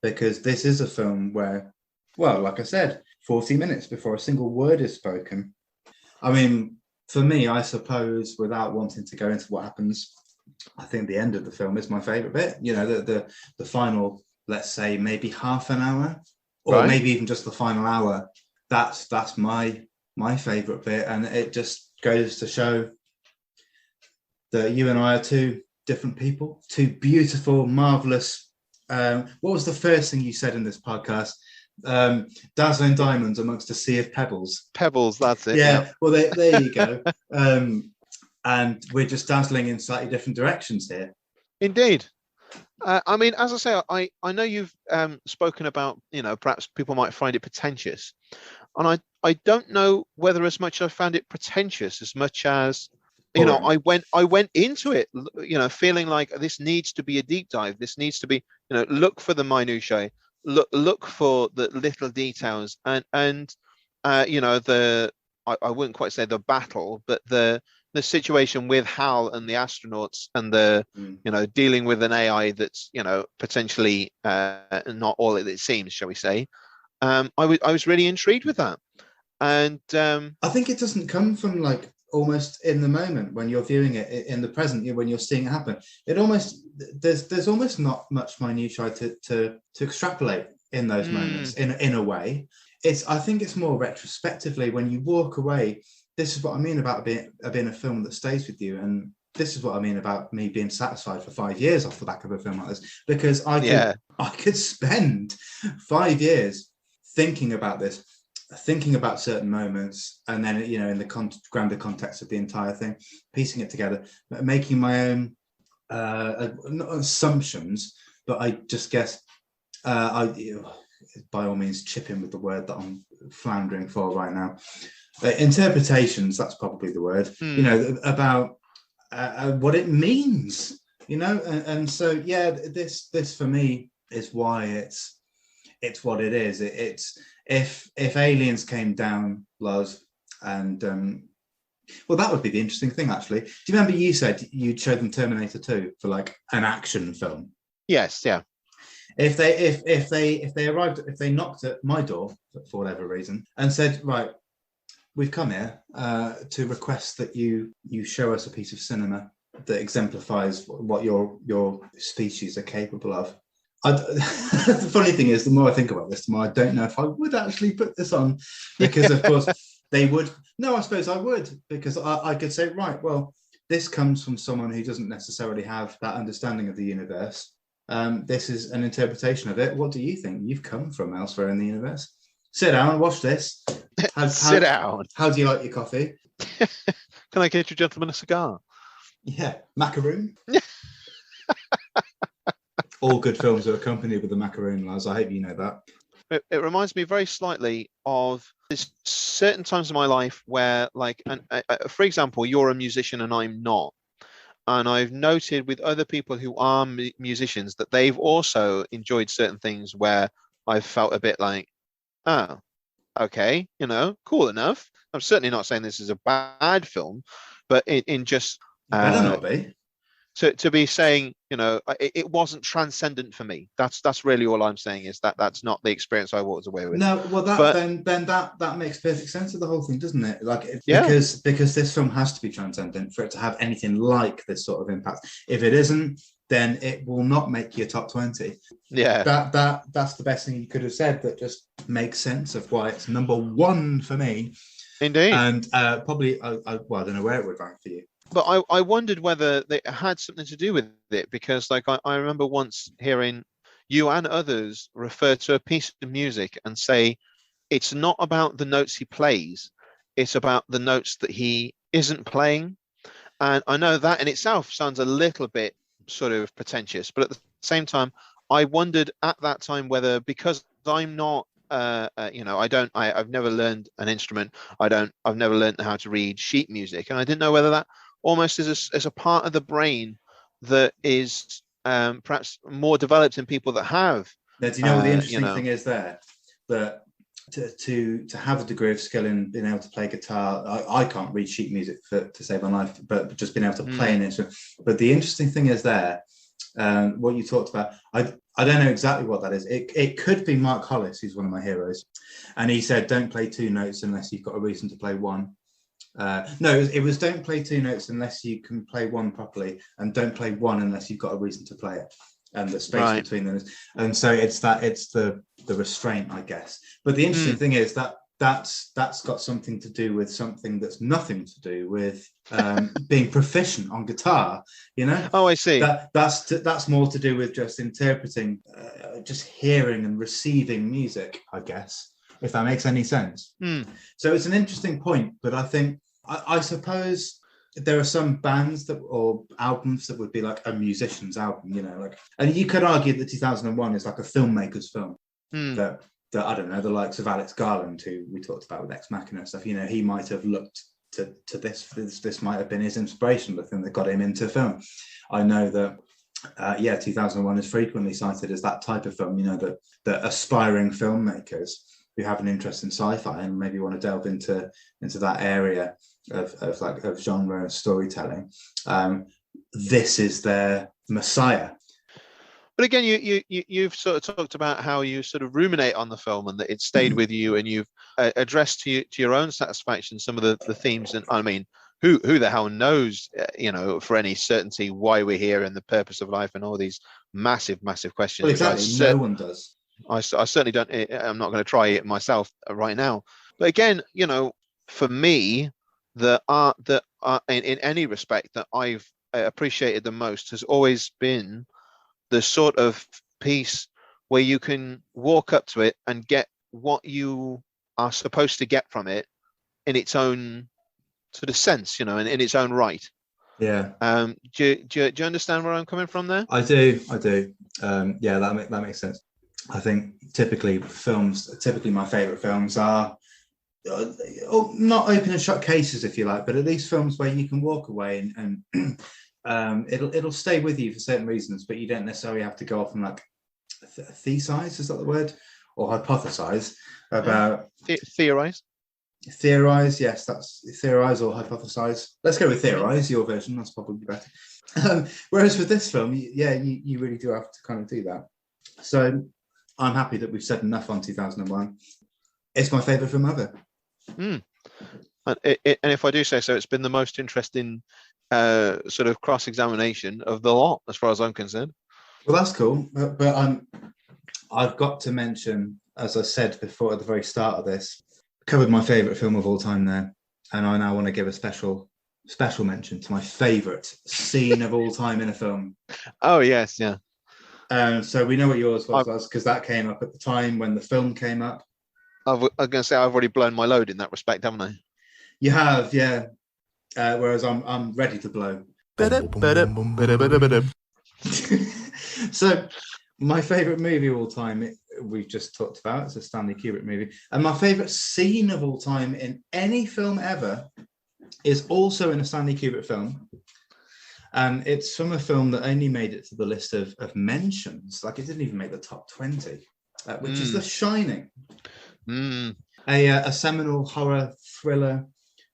Because this is a film where, well, like I said, 40 minutes before a single word is spoken. I mean, for me, I suppose, without wanting to go into what happens, I think the end of the film is my favorite bit. The final, let's say, maybe half an hour, or maybe even just the final hour. That's my favorite bit, and it just goes to show that you and I are two different people, two beautiful, marvelous. What was the first thing you said in this podcast? Dazzling diamonds amongst a sea of pebbles. Pebbles, that's it. Yeah. Well, there you go. And we're just dazzling in slightly different directions here. Indeed. I mean, as I say, I know you've spoken about, perhaps people might find it pretentious. And I don't know whether as much I found it pretentious as much as, I went into it, feeling like this needs to be a deep dive. This needs to be, look for the minutiae, look for the little details, and you know, I wouldn't quite say the battle, but the situation with Hal and the astronauts, and you know, dealing with an AI that's, you know, potentially not all it seems, shall we say. I was really intrigued with that. And I think it doesn't come from like almost in the moment when you're viewing it in the present, when you're seeing it happen. It almost, there's almost not much minutiae to extrapolate in those moments in a way. I think it's more retrospectively when you walk away. This is what I mean about being a film that stays with you, and this is what I mean about me being satisfied for 5 years off the back of a film like this, because I could spend 5 years thinking about this, thinking about certain moments, and then, you know, in the grander context of the entire thing, piecing it together, making my own not assumptions, but I just guess by all means chip in with the word that I'm floundering for right now. Interpretations, that's probably the word, you know, about what it means, you know, and so yeah, this for me is why it's what it is. It's if aliens came down, Loz, and well, that would be the interesting thing, actually. Do you remember you said you'd show them Terminator 2 for like an action film? Yes, yeah. If they knocked at my door for whatever reason and said, right, we've come here to request that you show us a piece of cinema that exemplifies what your species are capable of. The funny thing is, the more I think about this, the more I don't know if I would actually put this on, because of course they would. No, I suppose I would, because I could say, right, well, this comes from someone who doesn't necessarily have that understanding of the universe. This is an interpretation of it. What do you think? You've come from elsewhere in the universe. Sit down and watch this. Sit down. How do you like your coffee? Can I get you gentlemen a cigar? Yeah, macaroon. All good films are accompanied with a macaroon, Laz. I hope you know that. It reminds me very slightly of certain times in my life where, like, for example, you're a musician and I'm not. And I've noted with other people who are musicians that they've also enjoyed certain things where I've felt a bit like, oh, okay, you know, cool enough. I'm certainly not saying this is a bad film, but in just better not be. To be saying, you know, it wasn't transcendent for me. That's really all I'm saying, is that's not the experience I walked away with. No, well, then that makes perfect sense of the whole thing, doesn't it? Like, because this film has to be transcendent for it to have anything like this sort of impact. If it isn't, then it will not make your top 20. Yeah, that's the best thing you could have said. That just makes sense of why it's number one for me. Indeed, and probably I don't know where it would rank for you. But I wondered whether they had something to do with it, because like I remember once hearing you and others refer to a piece of music and say it's not about the notes he plays, it's about the notes that he isn't playing. And I know that in itself sounds a little bit sort of pretentious, but at the same time, I wondered at that time whether, because I'm not you know, I've never learned an instrument. I've never learned how to read sheet music, and I didn't know whether that almost is a part of the brain that is perhaps more developed in people that have. Now, do you know what the interesting thing is there? That to have a degree of skill in being able to play guitar, I can't read sheet music to save my life, but just being able to play an instrument. But the interesting thing is there, what you talked about, I don't know exactly what that is. It could be Mark Hollis, who's one of my heroes. And he said, don't play two notes unless you've got a reason to play one. No, it was don't play two notes unless you can play one properly, and don't play one unless you've got a reason to play it, and the space between them. And so it's the restraint, I guess. But the interesting thing is that's got something to do with something that's nothing to do with being proficient on guitar, you know. Oh, I see. That's more to do with just interpreting, just hearing and receiving music, I guess, if that makes any sense. So it's an interesting point, but I think I suppose there are some bands or albums that would be like a musician's album, you know, like, and you could argue that 2001 is like a filmmaker's film. That I don't know, the likes of Alex Garland, who we talked about with Ex Machina stuff, you know, he might have looked to this might have been his inspiration, the thing that got him into film. I know that yeah, 2001 is frequently cited as that type of film, that aspiring filmmakers who have an interest in sci-fi and maybe want to delve into that area of genre and storytelling. This is their messiah. But again, you've sort of talked about how you sort of ruminate on the film and that it stayed with you, and you've addressed to your own satisfaction some of the themes. And I mean, who the hell knows, for any certainty why we're here and the purpose of life and all these massive questions. Well, exactly. No one does. I certainly don't. I'm not going to try it myself right now. But again, for me, the art that in any respect that I've appreciated the most has always been the sort of piece where you can walk up to it and get what you are supposed to get from it in its own sort of sense, in its own right. Yeah. Do you understand where I'm coming from there? I do. Yeah, that makes sense. I think typically my favorite films are not open and shut cases, if you like, but at least films where you can walk away and it'll stay with you for certain reasons, but you don't necessarily have to go off and like theorize, is that the word, or hypothesize about theorize. Yes, that's theorize or hypothesize. Let's go with theorize. Your version, that's probably better. Whereas with this film, you really do have to kind of do that. So I'm happy that we've said enough on 2001. It's my favorite film ever. And if I do say so, it's been the most interesting sort of cross-examination of the lot, as far as I'm concerned. Well, that's cool, but I've got to mention, as I said before at the very start of this, covered my favorite film of all time there, and I now want to give a special mention to my favorite scene of all time in a film. Oh yes, yeah. So we know what yours was, because that came up at the time when the film came up. I was going to say I've already blown my load in that respect, haven't I? You have, yeah. Whereas I'm ready to blow. So my favorite movie of all time, we've just talked about, it's a Stanley Kubrick movie, and my favorite scene of all time in any film ever is also in a Stanley Kubrick film, and it's from a film that only made it to the list of mentions. Like, it didn't even make the top 20, which is The Shining. A seminal horror thriller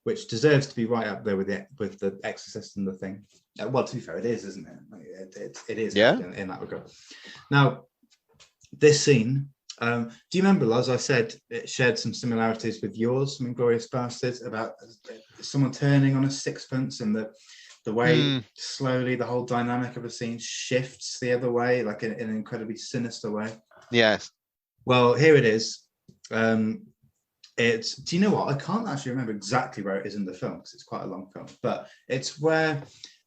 which deserves to be right up there with the Exorcist and The Thing. Well, to be fair, it is, isn't it? It is, yeah, in that regard. Now, this scene, do you remember, as I said, it shared some similarities with yours, some Inglourious Basterds, about someone turning on a sixpence and the way slowly the whole dynamic of a scene shifts the other way, like in an incredibly sinister way. Yes. Well, here it is. Do you know what? I can't actually remember exactly where it is in the film because it's quite a long film, but it's where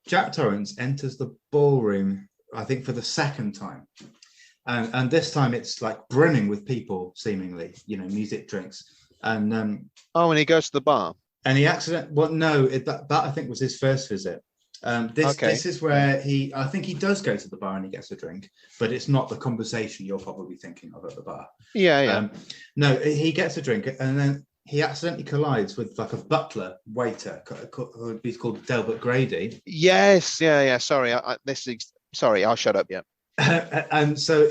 Jack Torrance enters the ballroom, I think, for the second time. And this time it's like brimming with people, seemingly, music, drinks. And when he goes to the bar. And he that I think was his first visit. This is where I think he does go to the bar and he gets a drink, but it's not the conversation you're probably thinking of at the bar. Yeah. No, he gets a drink and then he accidentally collides with like a butler waiter who's called Delbert Grady. Yes, yeah. Sorry, I'll shut up. Yeah. And so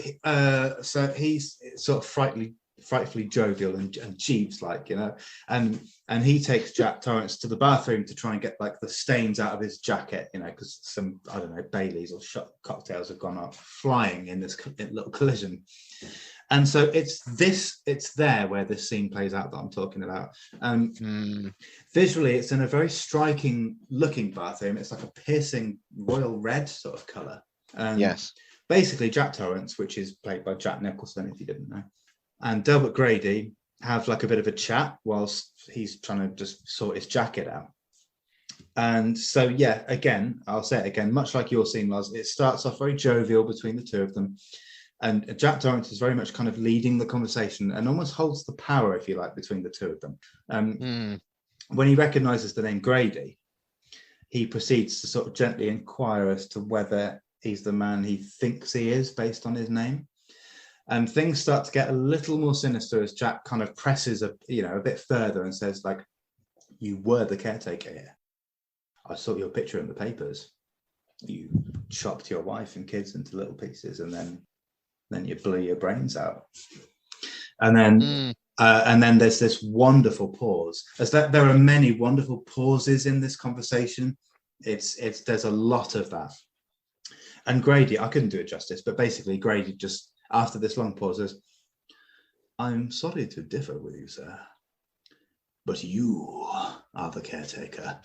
he's sort of frightfully jovial and Jeeves like, and he takes Jack Torrance to the bathroom to try and get like the stains out of his jacket, because some, I don't know, Baileys or shot cocktails have gone up flying in this little collision. And so it's there where this scene plays out that I'm talking about. Visually, it's in a very striking looking bathroom. It's like a piercing royal red sort of color. Yes. Basically, Jack Torrance, which is played by Jack Nicholson, if you didn't know, and Delbert Grady have like a bit of a chat whilst he's trying to just sort his jacket out. And so, yeah, again, I'll say it again, much like your scene, Lars, it starts off very jovial between the two of them. And Jack Torrance is very much kind of leading the conversation and almost holds the power, if you like, between the two of them. When he recognizes the name Grady, he proceeds to sort of gently inquire as to whether he's the man he thinks he is based on his name. And things start to get a little more sinister as Jack kind of presses a bit further and says, like, "You were the caretaker here. I saw your picture in the papers." you chopped your wife and kids into little pieces, and then you blew your brains out. And then there's this wonderful pause. As that there are many wonderful pauses in this conversation. There's a lot of that. And Grady, I couldn't do it justice, but basically Grady just, after this long pause, says, I'm sorry to differ with you, sir, but you are the caretaker.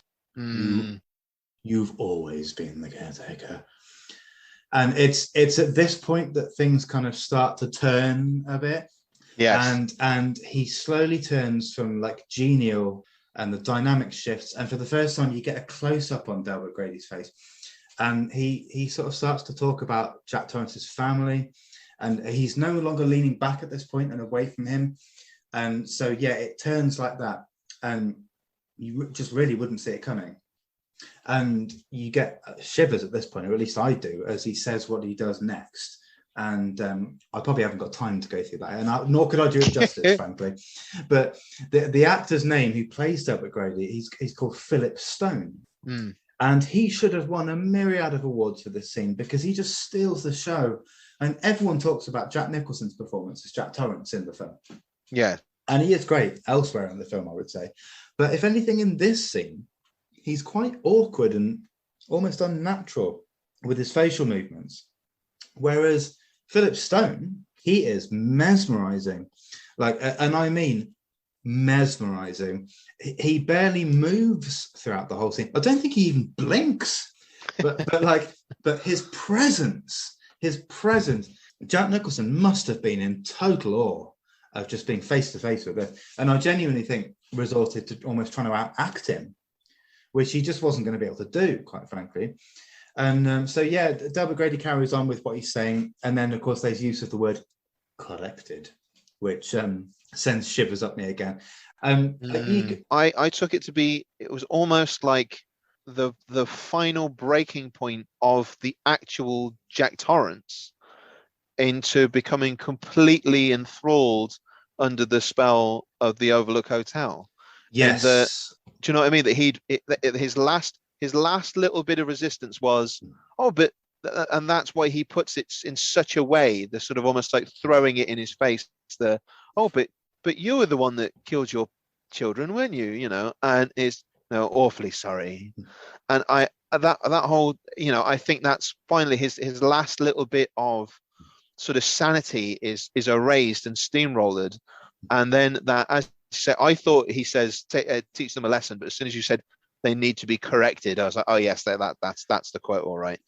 You've always been the caretaker. And it's at this point that things kind of start to turn a bit. Yes. And he slowly turns from like genial, and the dynamic shifts. And for the first time, you get a close up on Delbert Grady's face. And he sort of starts to talk about Jack Torrance's family. And he's no longer leaning back at this point and away from him. And so, yeah, it turns like that. And you just really wouldn't see it coming. And you get shivers at this point, or at least I do, as he says what he does next. And I probably haven't got time to go through that, and nor could I do it justice, frankly. But the actor's name who plays Delbert Grady, he's called Philip Stone. And he should have won a myriad of awards for this scene, because he just steals the show. And everyone talks about Jack Nicholson's performance as Jack Torrance in the film. Yeah. And he is great elsewhere in the film, I would say. But if anything, in this scene, he's quite awkward and almost unnatural with his facial movements. Whereas Philip Stone, he is mesmerizing. And I mean mesmerizing. He barely moves throughout the whole scene. I don't think he even blinks. But his presence. Jack Nicholson must have been in total awe of just being face to face with it. And I genuinely think resorted to almost trying to act him, which he just wasn't going to be able to do, quite frankly. And so, yeah, Delbert Grady carries on with what he's saying. And then, of course, there's use of the word corrected, which sends shivers up me again. I took it to be, it was almost like the final breaking point of the actual Jack Torrance into becoming completely enthralled under the spell of the Overlook Hotel. Yes. Do you know what I mean? That his last little bit of resistance was, and that's why he puts it in such a way, the sort of almost like throwing it in his face. But you were the one that killed your children, weren't you? You know, and is awfully sorry. And that whole, I think that's finally his last little bit of sort of sanity is erased and steamrolled. And then that, as you said, I thought he says teach them a lesson, but as soon as you said they need to be corrected, I was like, oh yes, that's the quote, all right.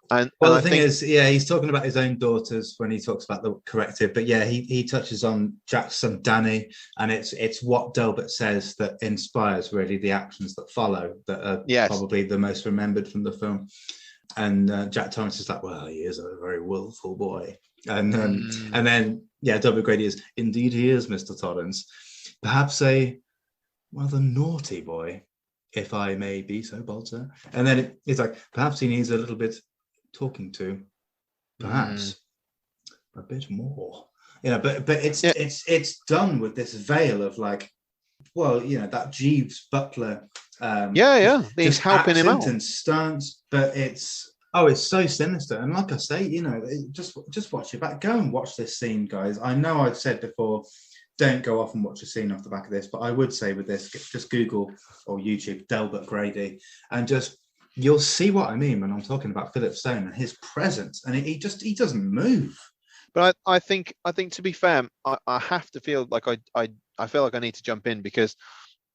And the thing is, yeah, he's talking about his own daughters when he talks about the corrective, but yeah, he touches on Jack's son Danny, and it's what Delbert says that inspires really the actions that follow, that are probably the most remembered from the film. And Jack Torrance is like, well, he is a very willful boy, and then Delbert Grady is, indeed he is, Mr. Torrance, perhaps a rather naughty boy, if I may be so bold, sir. And then it's like, perhaps he needs a little bit talking to, perhaps a bit more, but it's done with this veil of like, well, that Jeeves Butler he's helping him out and stance, but it's so sinister. And like I say, just watch it back, go and watch this scene, guys. I know I've said before, don't go off and watch a scene off the back of this, but I would say with this, just Google or YouTube Delbert Grady, and you'll see what I mean when I'm talking about Philip Stone and his presence. And he doesn't move. But I think to be fair, I have to feel like I feel like I need to jump in, because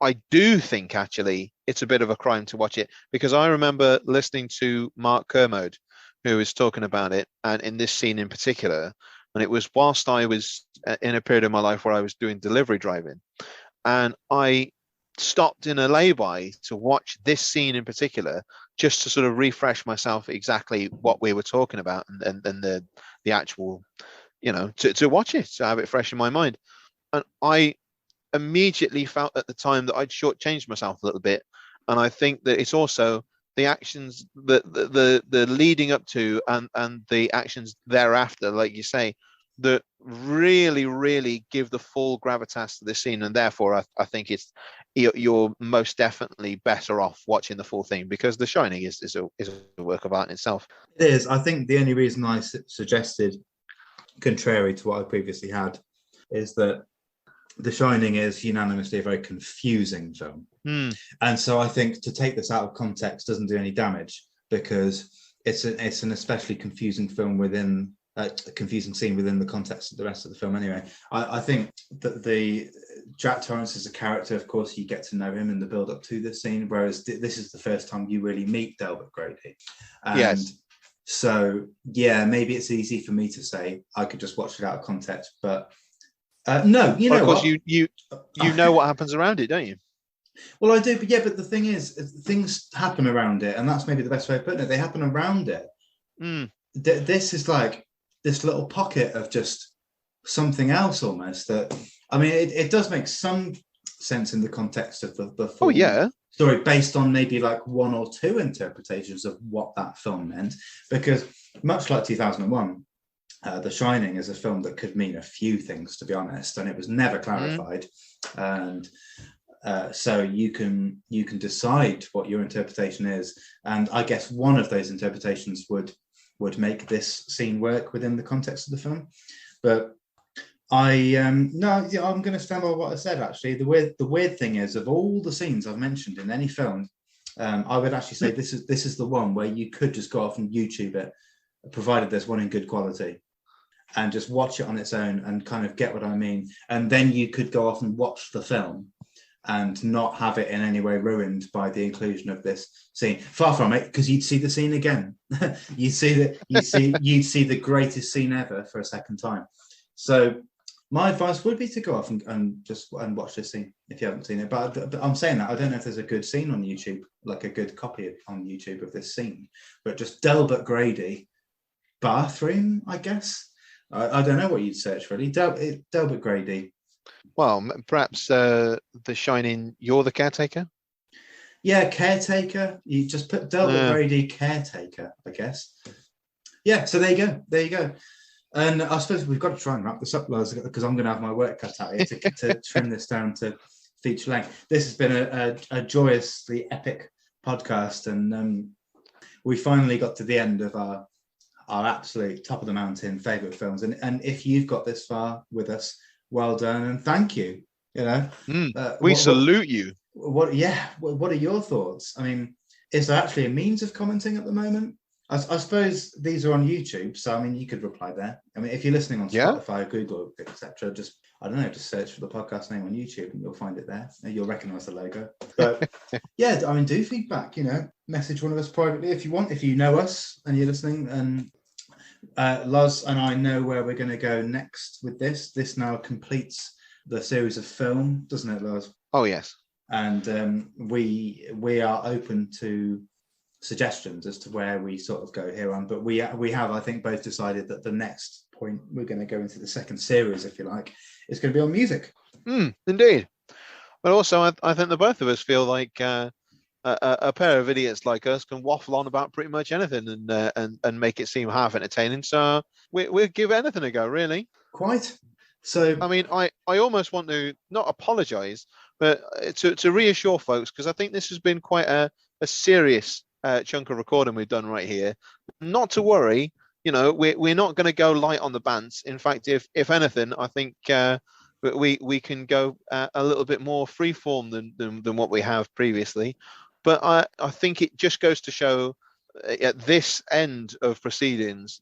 I do think actually it's a bit of a crime to watch it, because I remember listening to Mark Kermode, who was talking about it, and in this scene in particular, and it was whilst I was in a period of my life where I was doing delivery driving, and I stopped in a lay-by to watch this scene in particular, just to sort of refresh myself exactly what we were talking about, and the actual, to watch it, to have it fresh in my mind. And I immediately felt at the time that I'd shortchanged myself a little bit. And I think that it's also the actions, the leading up to and the actions thereafter, like you say, that really, really give the full gravitas to the scene, and therefore I think you're most definitely better off watching the full thing, because The Shining is a work of art in itself. It is. I think the only reason I suggested, contrary to what I previously had, is that The Shining is unanimously a very confusing film. And so I think to take this out of context doesn't do any damage, because it's an especially confusing film within a confusing scene within the context of the rest of the film anyway. I think that the Jack Torrance is a character, of course, you get to know him in the build up to this scene, whereas this is the first time you really meet Delbert Grady. And yes. So, yeah, maybe it's easy for me to say I could just watch it out of context, but no, you know, of course, you know what happens around it, don't you? Well, I do, but yeah, but the thing is, things happen around it, and that's maybe the best way of putting it. They happen around it. This is like this little pocket of just something else almost. That, I mean, it does make some sense in the context of the full story, based on maybe like one or two interpretations of what that film meant, because much like 2001, The Shining is a film that could mean a few things, to be honest, and it was never clarified. And so you can decide what your interpretation is, and I guess one of those interpretations would make this scene work within the context of the film. But I'm going to stand by what I said. Actually, the weird thing is, of all the scenes I've mentioned in any film, I would actually say this is the one where you could just go off and YouTube it, provided there's one in good quality, and just watch it on its own and kind of get what I mean. And then you could go off and watch the film and not have it in any way ruined by the inclusion of this scene. Far from it, because you'd see the scene again. you'd see the greatest scene ever for a second time. So my advice would be to go off and watch this scene if you haven't seen it. But I'm saying that I don't know if there's a good scene on YouTube, like a good copy on YouTube of this scene. But just Delbert Grady bathroom, I guess. I don't know what you'd search really. Delbert Grady. Well, perhaps The Shining, You're the Caretaker? Yeah, Caretaker. You just put Delbert Grady Caretaker, I guess. Yeah, so there you go. And I suppose we've got to try and wrap this up, Lars, because I'm going to have my work cut out here to trim this down to feature length. This has been a joyously epic podcast, and we finally got to the end of our absolute top of the mountain favourite films. And if you've got this far with us, well done and thank you. You know, we salute you. What are your thoughts? I mean, is there actually a means of commenting at the moment? I suppose these are on YouTube, so I mean, you could reply there. I mean, if you're listening on Spotify, Google, etc., just search for the podcast name on YouTube and you'll find it there. You'll recognise the logo. But yeah, I mean, do feedback. You know, message one of us privately if you want. If you know us and you're listening, and Lars and I know where we're going to go next with this. This now completes the series of film, doesn't it, Lars? Oh yes. And we are open to suggestions as to where we sort of go here on, but we have, I think, both decided that the next point we're going to go into the second series, if you like, is going to be on music. Indeed. But also, I think the both of us feel like a pair of idiots like us can waffle on about pretty much anything and make it seem half entertaining. So we'll give anything a go, really. Quite. So I mean, I almost want to not apologise, but to reassure folks, because I think this has been quite a serious chunk of recording we've done right here. Not to worry, you know, we're not going to go light on the bands. In fact, if anything, I think we can go a little bit more freeform than what we have previously. But I think it just goes to show at this end of proceedings,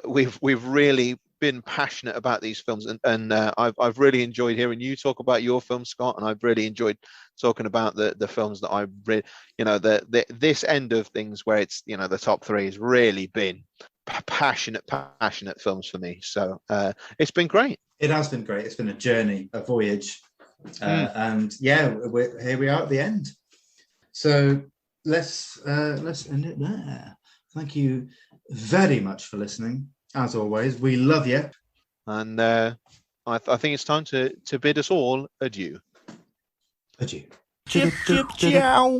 we've really been passionate about these films, and I've really enjoyed hearing you talk about your film, Scott, and I've really enjoyed talking about the films that I've read. You know, this end of things where it's, you know, the top three has really been passionate films for me. So it's been great. It has been great. It's been a journey, a voyage, and yeah, here we are at the end. So let's end it there. Thank you very much for listening. As always, we love you. And I think it's time to bid us all adieu. Adieu. Chip, chip, chow.